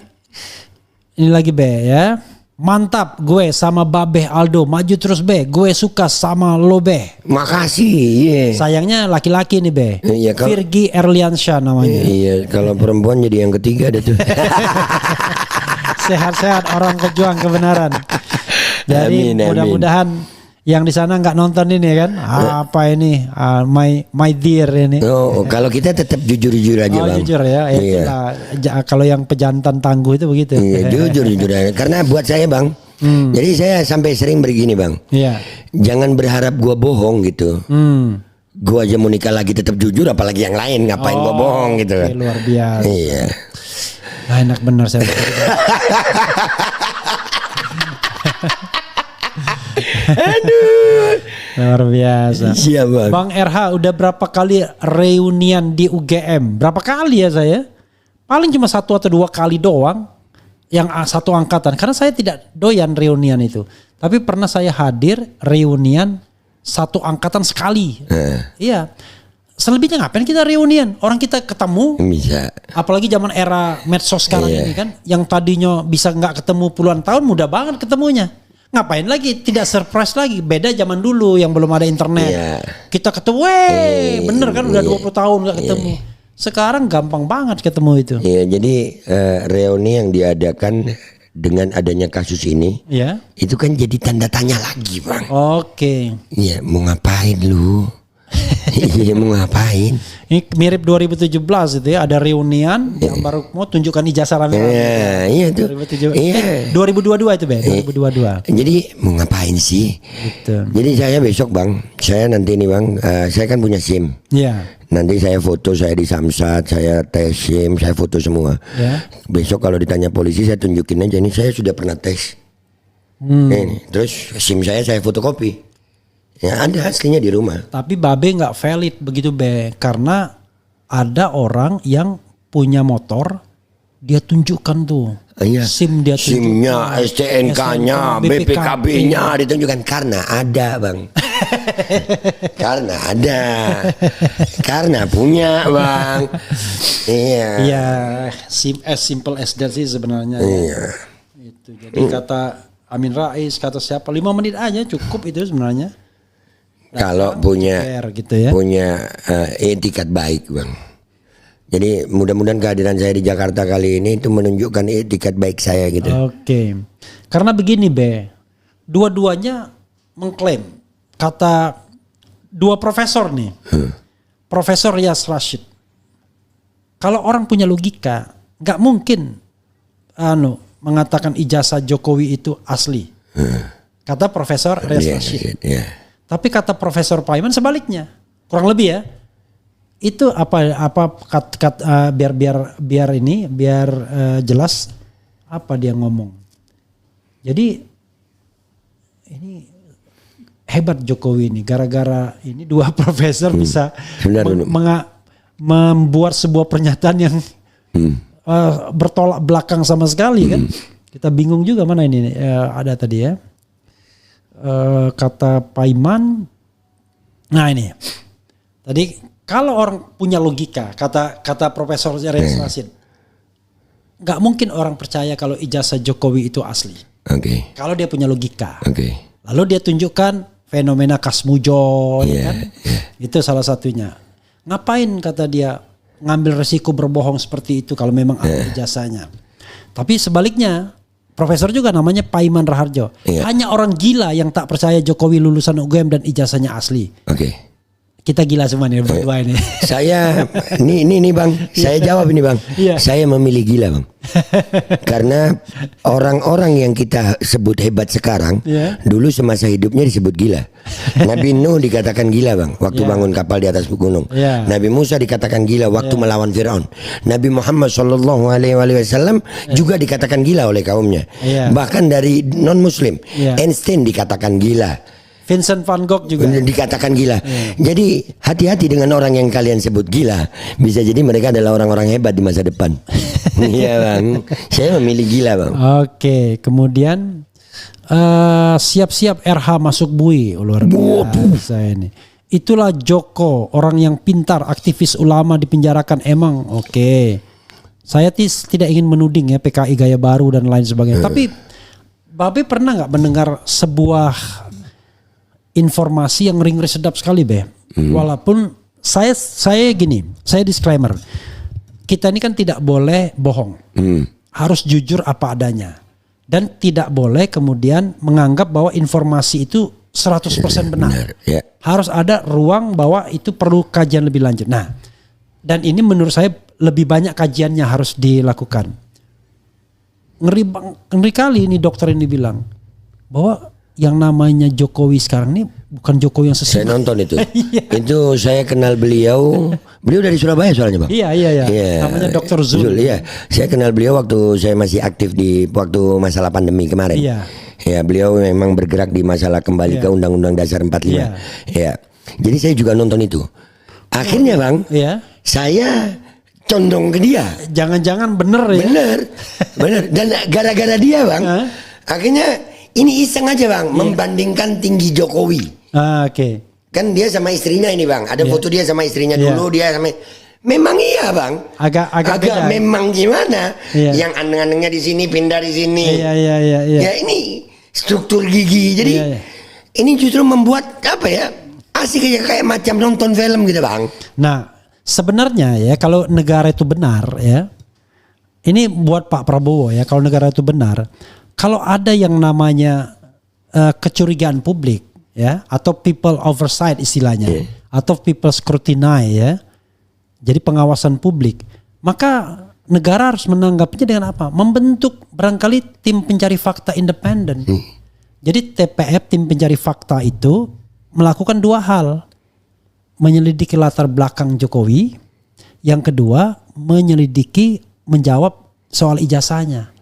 ini lagi B ya. Mantap, gue sama Babe Aldo maju terus B. Gue suka sama lo B. Makasih. Yeah. Sayangnya laki-laki nih B. Iya, Virgi Erliansyah namanya. Iya, kalau perempuan jadi yang ketiga ada tuh. Sehat-sehat orang pejuang kebenaran. Jadi Amin. mudah-mudahan yang di sana nggak nonton ini kan? Apa ini? My dear ini. Oh, kalau kita tetap jujur-jujur aja, Bang. Jujur ya. Itulah. Kalau yang pejantan tangguh itu begitu. Iya, jujur aja. Karena buat saya, Bang. Jadi saya sampai sering begini, Bang. Iya. Jangan berharap gua bohong gitu. Gua aja mau nikah lagi tetap jujur, apalagi yang lain ngapain gua bohong gitu kan. Luar biasa. Iya. Nah, enak benar saya. Aduh. Luar biasa. Siapa? Bang RH udah berapa kali reunian di UGM? Berapa kali ya saya? Paling cuma 1 atau 2 kali doang. Yang satu angkatan. Karena saya tidak doyan reunian itu. Tapi pernah saya hadir reunian satu angkatan sekali. Iya. Selebihnya ngapain kita reunian? Orang kita ketemu. Bisa. Apalagi zaman era medsos sekarang ini kan. Yang tadinya bisa nggak ketemu puluhan tahun, mudah banget ketemunya. Ngapain lagi? Tidak surprise lagi. Beda zaman dulu yang belum ada internet. Kita ketemu, bener kan udah 20 tahun nggak ketemu. Sekarang gampang banget ketemu itu. Iya, jadi reuni yang diadakan dengan adanya kasus ini, itu kan jadi tanda tanya lagi, Bang. Oke. Iya, mau ngapain lu? Iya, mau ngapain? Ini mirip 2017 itu ya, ada reunian yang baru mau tunjukkan ijazah rame-rame. Iya tuh. 2022 itu, Be. 2022. Jadi mau ngapain sih? Gitu. Jadi saya besok, Bang, saya nanti nih, Bang, saya kan punya SIM. Iya. Nanti saya foto, saya di Samsat, saya tes SIM, saya foto semua. Besok kalau ditanya polisi saya tunjukin aja, ini saya sudah pernah tes. Terus SIM saya fotokopi. Ya ada aslinya di rumah. Tapi Babe nggak valid begitu, Be, karena ada orang yang punya motor, dia tunjukkan tuh SIM, dia tunjukkan SIM-nya, STNK-nya, BPKB-nya ditunjukkan karena ada, Bang. Karena ada, karena punya, Bang. Iya. Iya, SIM as simple as that sih sebenarnya. Iya. Itu jadi kata Amin Rais, kata siapa 5 menit aja cukup itu sebenarnya. Kalau punya gitu ya. Punya etikat baik, Bang. Jadi mudah-mudahan kehadiran saya di Jakarta kali ini itu menunjukkan etikat baik saya gitu. Oke. Karena begini, Be. Dua-duanya mengklaim, kata 2 profesor nih. Profesor Yas Rashid. Kalau orang punya logika, nggak mungkin mengatakan ijazah Jokowi itu asli. Kata Profesor Yas Rashid. Tapi kata Profesor Paiman sebaliknya, kurang lebih ya. Itu biar jelas apa dia ngomong. Jadi ini hebat Jokowi ini, gara-gara ini 2 profesor bisa membuat sebuah pernyataan yang bertolak belakang sama sekali kan. Kita bingung juga mana ini ada tadi ya. Kata Paiman, nah ini tadi kalau orang punya logika, kata Profesor Yas Rashid, nggak mungkin orang percaya kalau ijazah Jokowi itu asli. Kalau dia punya logika, lalu dia tunjukkan fenomena Kasmujo, kan? Itu salah satunya. Ngapain kata dia ngambil resiko berbohong seperti itu kalau memang ada ijazahnya? Tapi sebaliknya. Profesor juga namanya Paiman Raharjo. Hanya orang gila yang tak percaya Jokowi lulusan UGM dan ijazahnya asli. Kita gila semua nih berdua ini. Saya ini Bang, saya jawab ini, Bang. Saya memilih gila, Bang. Karena orang-orang yang kita sebut hebat sekarang, dulu semasa hidupnya disebut gila. Nabi Nuh dikatakan gila, Bang, waktu bangun kapal di atas gunung. Nabi Musa dikatakan gila waktu melawan Firaun. Nabi Muhammad SAW juga dikatakan gila oleh kaumnya. Bahkan dari non Muslim, Einstein dikatakan gila. Vincent van Gogh juga dikatakan gila. Jadi hati-hati dengan orang yang kalian sebut gila. Bisa jadi mereka adalah orang-orang hebat di masa depan. Iya, Bang. Saya memilih gila, Bang. Oke, kemudian siap-siap RH masuk bui. Luar biasa ini. itulah Joko, orang yang pintar, aktivis ulama dipenjarakan. Emang oke. Saya tidak ingin menuding ya PKI gaya baru dan lain sebagainya. Tapi Babe pernah nggak mendengar sebuah informasi yang ngeri sedap sekali, Be? Walaupun saya disclaimer. Kita ini kan tidak boleh bohong. Harus jujur apa adanya. Dan tidak boleh kemudian menganggap bahwa informasi itu 100% benar. Ya. Harus ada ruang bahwa itu perlu kajian lebih lanjut. Nah, dan ini menurut saya lebih banyak kajiannya harus dilakukan. Ngeri kali ini dokter ini bilang bahwa yang namanya Jokowi sekarang ini bukan Jokowi yang sesungguhnya. Saya nonton itu. Itu saya kenal beliau. Beliau dari Surabaya soalnya, Bang. Iya. Namanya Dr. Zul. Iya. Saya kenal beliau waktu saya masih aktif di waktu masalah pandemi kemarin. Iya. Ya, beliau memang bergerak di masalah kembali ke Undang-Undang Dasar 45. Ya. Jadi saya juga nonton itu. Akhirnya, Bang, saya condong ke dia. Jangan-jangan bener ya? Bener. Dan gara-gara dia, Bang, akhirnya ini iseng aja, Bang, membandingkan tinggi Jokowi. Oke. Kan dia sama istrinya ini, Bang. Ada foto dia sama istrinya dulu, dia sama. Memang iya, Bang. Agak beda. Memang gimana? Yang andeng-andengnya di sini pindah di sini. Iya. Ya ini struktur gigi. Jadi ini justru membuat apa ya? Asik aja kayak macam nonton film gitu, Bang. Nah, sebenarnya ya kalau negara itu benar ya. Ini buat Pak Prabowo ya, kalau negara itu benar, kalau ada yang namanya kecurigaan publik ya, atau people oversight istilahnya, atau people scrutiny ya, jadi pengawasan publik, maka negara harus menanggapinya dengan apa? Membentuk barangkali tim pencari fakta independen. Jadi TPF, tim pencari fakta itu melakukan dua hal, menyelidiki latar belakang Jokowi, yang kedua menyelidiki, menjawab soal ijazahnya.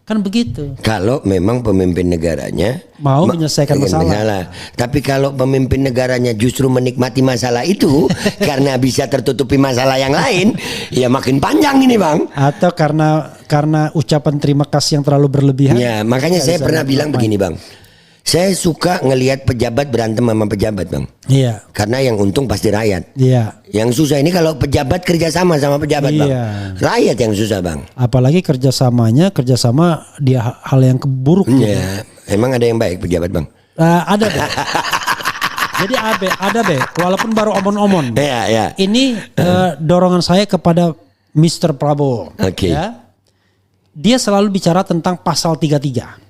Kan begitu. Kalau memang pemimpin negaranya mau menyelesaikan masalah. Tapi kalau pemimpin negaranya justru menikmati masalah itu karena bisa tertutupi masalah yang lain, ya makin panjang ini, Bang. Atau karena ucapan terima kasih yang terlalu berlebihan. Ya, makanya saya pernah bilang begini, Bang. Saya suka ngelihat pejabat berantem sama pejabat, Bang. Iya. Karena yang untung pasti rakyat. Iya. Yang susah ini kalau pejabat kerjasama sama pejabat, Bang. Rakyat yang susah, Bang. Apalagi kerjasama dia hal yang buruk. Iya. Emang ada yang baik pejabat, Bang? Ada, Be. Jadi ada, Be. Walaupun baru omon-omon. Iya. Ini dorongan saya kepada Mr. Prabowo. Oke. Ya. Dia selalu bicara tentang pasal 33.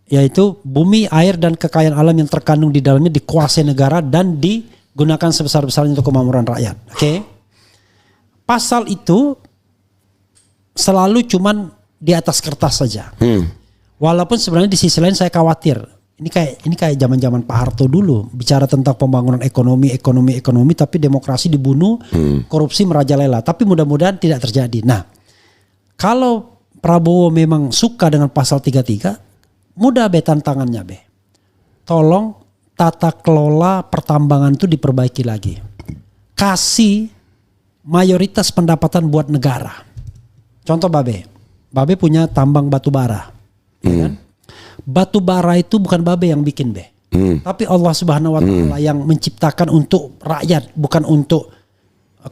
Yaitu bumi, air, dan kekayaan alam yang terkandung di dalamnya dikuasai negara dan digunakan sebesar-besarnya untuk kemakmuran rakyat. Oke. Pasal itu selalu cuman di atas kertas saja. Walaupun sebenarnya di sisi lain saya khawatir. Ini kayak zaman-zaman Pak Harto dulu, bicara tentang pembangunan ekonomi, tapi demokrasi dibunuh, korupsi merajalela. Tapi mudah-mudahan tidak terjadi. Nah, kalau Prabowo memang suka dengan pasal 33, mudah, Be, tantangannya, Be. Tolong tata kelola pertambangan itu diperbaiki lagi. Kasih mayoritas pendapatan buat negara. Contoh Babe punya tambang batu bara. Ya kan? Batu bara itu bukan Babe yang bikin, Be. Tapi Allah Subhanahu wa taala yang menciptakan untuk rakyat, bukan untuk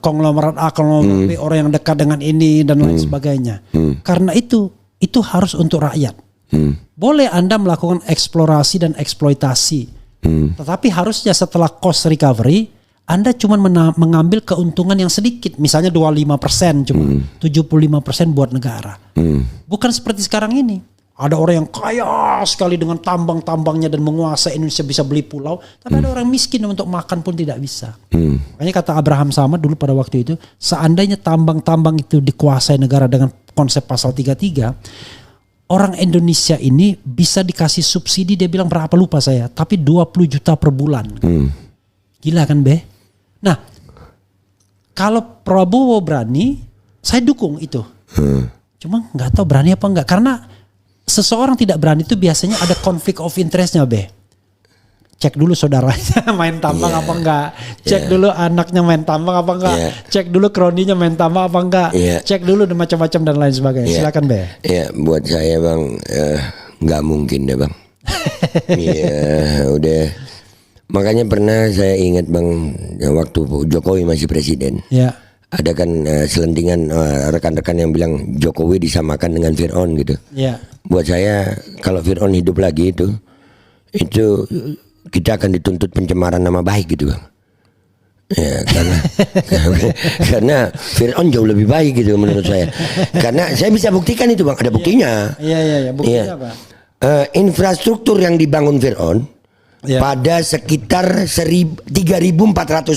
konglomerat A, konglomerat B, orang yang dekat dengan ini dan lain sebagainya. Karena itu harus untuk rakyat. Boleh Anda melakukan eksplorasi dan eksploitasi, tetapi harusnya setelah cost recovery Anda cuma mengambil keuntungan yang sedikit, misalnya 25%, cuma 75% buat negara. Bukan seperti sekarang ini. Ada orang yang kaya sekali dengan tambang-tambangnya dan menguasai Indonesia, bisa beli pulau, tapi ada orang miskin untuk makan pun tidak bisa. Makanya kata Abraham Samad dulu pada waktu itu, seandainya tambang-tambang itu dikuasai negara dengan konsep pasal 33, orang Indonesia ini bisa dikasih subsidi, dia bilang berapa lupa saya, tapi 20 juta per bulan. Gila kan, Be? Nah, kalau Prabowo berani, saya dukung itu. Cuma nggak tahu berani apa enggak, karena seseorang tidak berani itu biasanya ada konflik of interestnya, Be. Cek dulu saudaranya main tambang apa enggak, cek dulu anaknya main tambang apa enggak, cek dulu kroninya main tambang apa enggak, cek dulu macam-macam dan lain sebagainya. Silakan, Be. Ya, buat saya, Bang, nggak mungkin deh, Bang. Udah Makanya pernah saya ingat Bang, waktu Jokowi masih presiden. Ya. Ada kan selentingan rekan-rekan yang bilang Jokowi disamakan dengan Fir'aun gitu. Ya. Buat saya kalau Fir'aun hidup lagi itu kita akan dituntut pencemaran nama baik gitu Bang. Ya karena Fir'aun jauh lebih baik gitu menurut saya. Karena saya bisa buktikan itu Bang, ada buktinya. Iya. Buktinya apa? Infrastruktur yang dibangun Fir'aun pada sekitar 3.400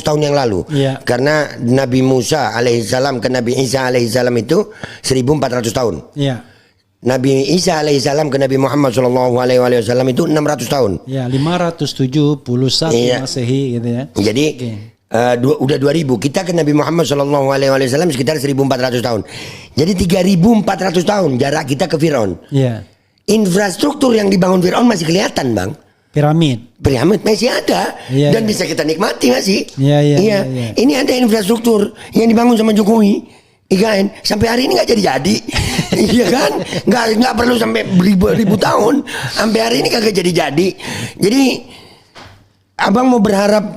tahun yang lalu. Karena Nabi Musa alaihissalam ke Nabi Isa alaihissalam itu 1.400 tahun. Nabi Isa alaihissalam ke Nabi Muhammad sallallahu alaihi wasallam itu 600 tahun. Ya, 571 Masehi gitu ya. Jadi udah 2000. Kita ke Nabi Muhammad sallallahu alaihi wasallam sekitar 1.400 tahun. Jadi 3.400 tahun jarak kita ke Firaun. Infrastruktur yang dibangun Firaun masih kelihatan, Bang. Piramid masih ada dan bisa kita nikmati masih. Iya. Ini ada infrastruktur yang dibangun sama Jokowi. Iya kan? Sampai hari ini nggak jadi. Iya kan? Nggak perlu sampai ribu tahun. Sampai hari ini kagak jadi. Jadi abang mau berharap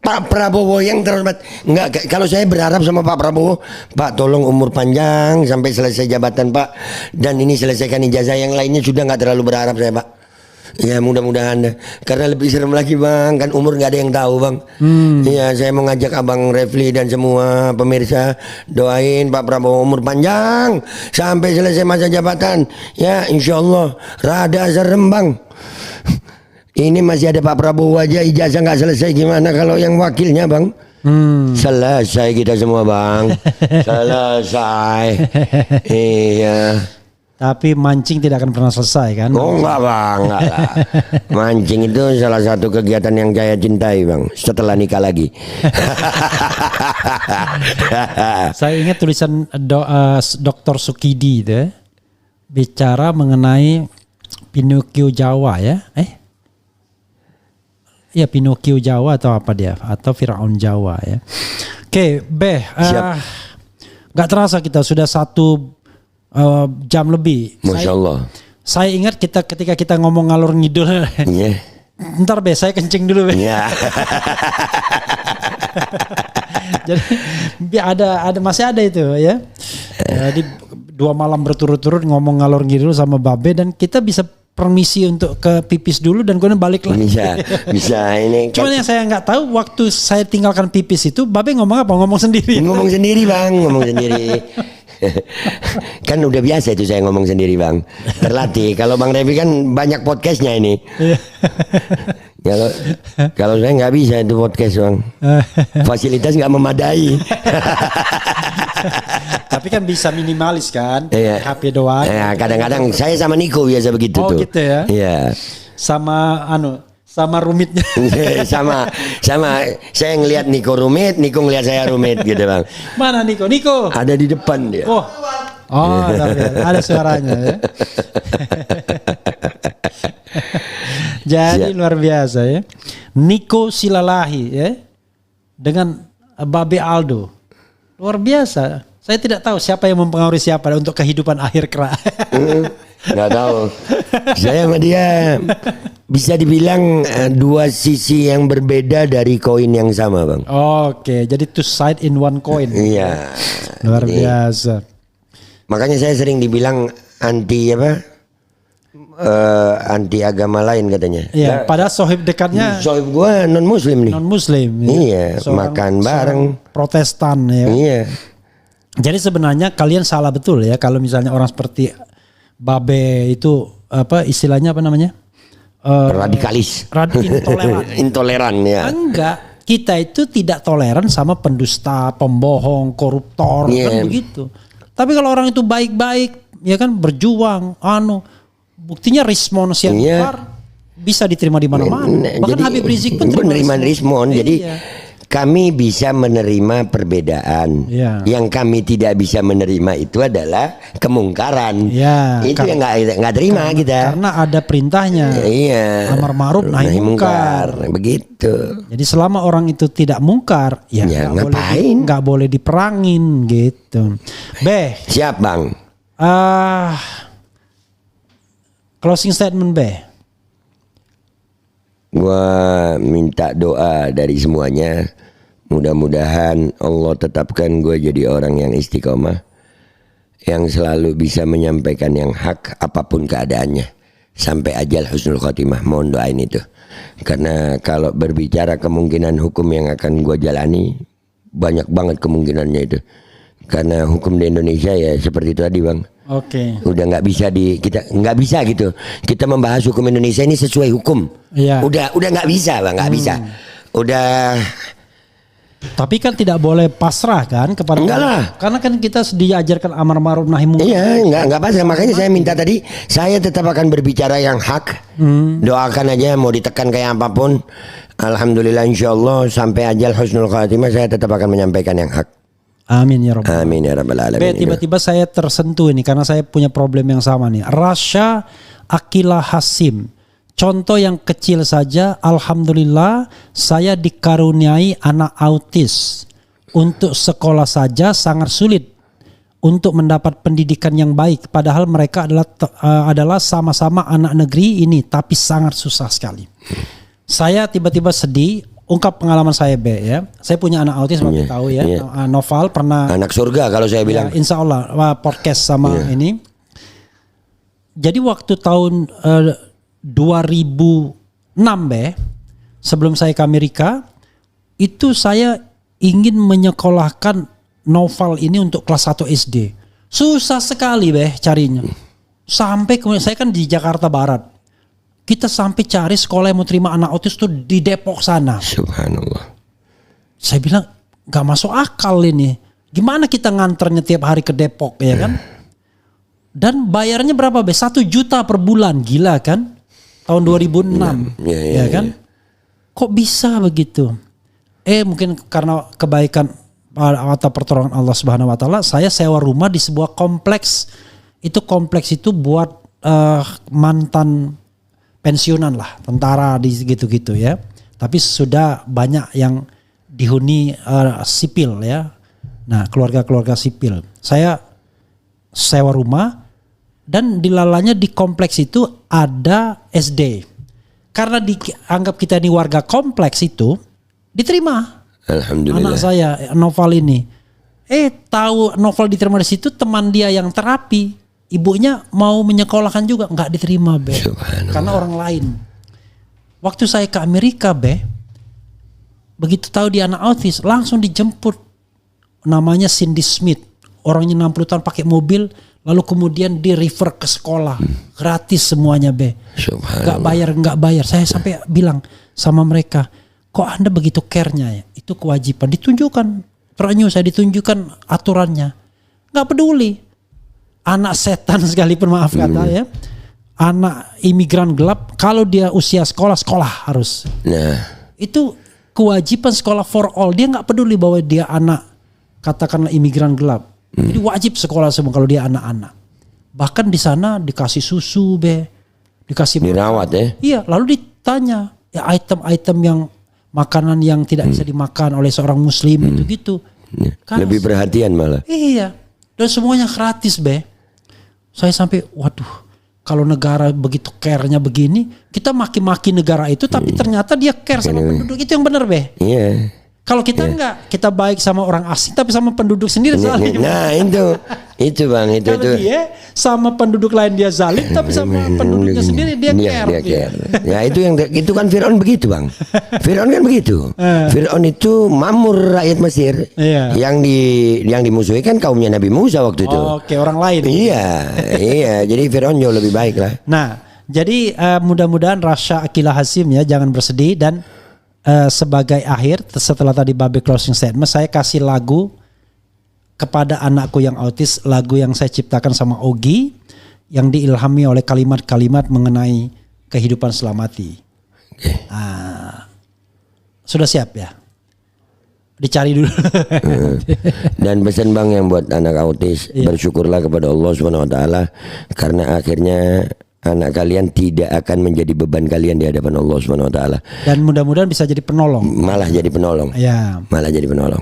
Pak Prabowo yang terhormat. Enggak, kalau saya berharap sama Pak Prabowo, Pak tolong umur panjang sampai selesai jabatan Pak, dan ini selesaikan ijazah. Yang lainnya sudah nggak terlalu berharap saya Pak. Ya mudah-mudahan, karena lebih serem lagi Bang, kan umur nggak ada yang tahu Bang. Iya, saya mau ngajak Abang Refli dan semua pemirsa doain Pak Prabowo umur panjang sampai selesai masa jabatan. Ya insya Allah rada serem Bang. Ini masih ada Pak Prabowo aja ijazah nggak selesai, gimana kalau yang wakilnya Bang? Selesai kita semua Bang. Selesai. Iya. Tapi mancing tidak akan pernah selesai kan? Oh enggak Bang, enggak lah. Mancing itu salah satu kegiatan yang saya cintai Bang, setelah nikah lagi. Saya ingat tulisan Dr. Sukidi itu bicara mengenai Pinocchio Jawa ya. Ya Pinocchio Jawa atau apa dia? Atau Firaun Jawa ya. Oke, gak terasa kita sudah 1 jam lebih. Masya Allah. Saya ingat ketika kita ngomong ngalor ngidul. Ntar saya kencing dulu Jadi masih ada itu ya. Jadi 2 malam berturut-turut ngomong ngalor ngidul sama Babe, dan kita bisa permisi untuk ke pipis dulu dan kemudian balik lagi. Bisa ini. Cuman yang saya nggak tahu, waktu saya tinggalkan pipis itu Babe ngomong apa? Ngomong sendiri. Ngomong sendiri Bang, ngomong sendiri. Kan udah biasa itu saya ngomong sendiri Bang, terlatih. Kalau Bang Revi kan banyak podcastnya ini. Kalau saya nggak bisa itu podcast Bang, fasilitas nggak memadai. Tapi kan bisa minimalis kan, HP doang. Kadang-kadang saya sama Niko biasa begitu tuh. Gitu ya. Iya. Sama rumitnya. sama saya ngelihat Niko rumit, Niko ngelihat saya rumit gitu Bang. Mana Niko? Niko ada di depan dia. Ada suaranya ya. Jadi luar biasa ya. Niko Silalahi ya, dengan Babe Aldo, luar biasa. Saya tidak tahu siapa yang mempengaruhi siapa untuk kehidupan akhir kera. Nggak tahu. Saya sama dia bisa dibilang 2 sisi yang berbeda dari koin yang sama Bang. Oke, jadi 2 side in 1 coin. Iya. Luar biasa. Makanya saya sering dibilang anti anti agama lain katanya. Iya. Padahal sohib dekatnya. Sohib gua non Muslim nih. Non Muslim. Iya. Makan bareng. Protestan ya. Iya. Jadi sebenarnya kalian salah betul ya kalau misalnya orang seperti Babe itu istilahnya apa namanya? Radikalis. Intoleran. Intoleran ya. Enggak, kita itu tidak toleran sama pendusta, pembohong, koruptor kan begitu. Tapi kalau orang itu baik-baik ya kan, berjuang, buktinya respons yang keluar bisa diterima di mana-mana. Bahkan Habib Rizik pun menerima respon. Jadi kami bisa menerima perbedaan. Yang kami tidak bisa menerima itu adalah kemungkaran. Itu yang nggak terima kita. Karena ada perintahnya. Amar ma'ruf nahi mungkar. Begitu. Jadi selama orang itu tidak mungkar, ngapain? Nggak boleh diperangin gitu. Siap Bang. Closing statement Gua minta doa dari semuanya. Mudah-mudahan Allah tetapkan gue jadi orang yang istiqomah, yang selalu bisa menyampaikan yang hak apapun keadaannya sampai ajal husnul khotimah. Mohon doain itu. Karena kalau berbicara kemungkinan hukum yang akan gue jalani, banyak banget kemungkinannya itu. Karena hukum di Indonesia ya seperti itu tadi, Bang. Oke. Udah nggak bisa kita nggak bisa gitu. Kita membahas hukum Indonesia ini sesuai hukum. Iya. Udah nggak bisa, Bang, nggak bisa. Udah. Tapi kan tidak boleh pasrah kan kepada enggak lah. Karena kan kita diajarkan amar ma'ruf nahi munkar. Iya, enggak pasrah. Makanya saya minta tadi, saya tetap akan berbicara yang hak. Doakan aja mau ditekan kayak apapun. Alhamdulillah, insyaallah sampai ajal husnul khatimah saya tetap akan menyampaikan yang hak. Amin ya rabbal alamin. Amin ya rabbal alamin. Tiba-tiba saya tersentuh ini karena saya punya problem yang sama nih. Rasha Akila Hasim. Contoh yang kecil saja, alhamdulillah saya dikaruniai anak autis. Untuk sekolah saja sangat sulit untuk mendapat pendidikan yang baik. Padahal mereka adalah sama-sama anak negeri ini, tapi sangat susah sekali. Saya tiba-tiba sedih. Ungkap pengalaman saya ya. Saya punya anak autis, Bapak tahu ya. Noval pernah. Anak surga kalau saya bilang. Insya Allah podcast sama ini. Jadi waktu tahun 2006 sebelum saya ke Amerika, itu saya ingin menyekolahkan Noval ini untuk kelas 1 SD. Susah sekali carinya. Sampai kemudian saya kan di Jakarta Barat. Kita sampai cari sekolah yang mau terima anak autis tuh di Depok sana. Subhanallah. Saya bilang gak masuk akal ini. Gimana kita nganternya tiap hari ke Depok ya kan? Dan bayarnya berapa 1 juta per bulan, gila kan? Tahun 2006 ya kan? Kok bisa begitu? Mungkin karena kebaikan atau pertolongan Allah Subhanahu wa taala, saya sewa rumah di sebuah kompleks. Kompleks itu buat mantan pensiunan lah, tentara di gitu-gitu ya. Tapi sudah banyak yang dihuni sipil ya. Nah, keluarga-keluarga sipil. Saya sewa rumah dan dilalanya di kompleks itu ada SD. Karena dianggap kita ini warga kompleks itu, diterima. Alhamdulillah. Anak saya Noval ini. Tahu Noval diterima di situ, teman dia yang terapi, ibunya mau menyekolahkan juga, nggak diterima karena orang lain. Waktu saya ke Amerika begitu tahu dia anak autis, langsung dijemput. Namanya Cindy Smith, orangnya 60 tahun pakai mobil, lalu kemudian di refer ke sekolah, gratis semuanya nggak bayar. Saya sampai bilang sama mereka, kok Anda begitu care-nya ya? Itu kewajiban. Ditunjukkan, saya ditunjukkan aturannya, nggak peduli. Anak setan sekalipun, maaf kata ya, anak imigran gelap, kalau dia usia sekolah harus. Nah, itu kewajiban sekolah for all. Dia nggak peduli bahwa dia anak katakanlah imigran gelap. Jadi wajib sekolah semua kalau dia anak-anak. Bahkan di sana dikasih susu dikasih dirawat Iya, lalu ditanya ya item-item yang makanan yang tidak bisa dimakan oleh seorang muslim gitu. Lebih perhatian malah. Iya. Dan semuanya gratis Saya sampai waduh, kalau negara begitu care-nya begini, kita maki-maki negara itu, tapi ternyata dia care sama penduduk, itu yang benar Iya. Kalau kita enggak, kita baik sama orang asing tapi sama penduduk sendiri zalim. Nah, itu Bang, itu. Kalau dia sama penduduk lain dia zalim tapi sama penduduknya sendiri dia care. Ya itu kan Firaun begitu Bang. Firaun kan begitu. Firaun itu mamur rakyat Mesir. Yang dimusuhi kan kaumnya Nabi Musa waktu itu. Oke, orang lain. Iya. Jadi Firaun jauh lebih baik lah. Nah, jadi mudah-mudahan Rasha Akila Hasim ya jangan bersedih. Dan sebagai akhir setelah tadi Babe closing statement, saya kasih lagu kepada anakku yang autis, lagu yang saya ciptakan sama Ogi yang diilhami oleh kalimat-kalimat mengenai kehidupan setelah mati. Sudah siap ya? Dicari dulu. Dan pesan Bang yang buat anak autis, bersyukurlah kepada Allah Subhanahu wa taala karena akhirnya anak kalian tidak akan menjadi beban kalian di hadapan Allah Subhanahu wa taala. Dan mudah-mudahan bisa jadi penolong. Malah jadi penolong. Ya. Malah jadi penolong.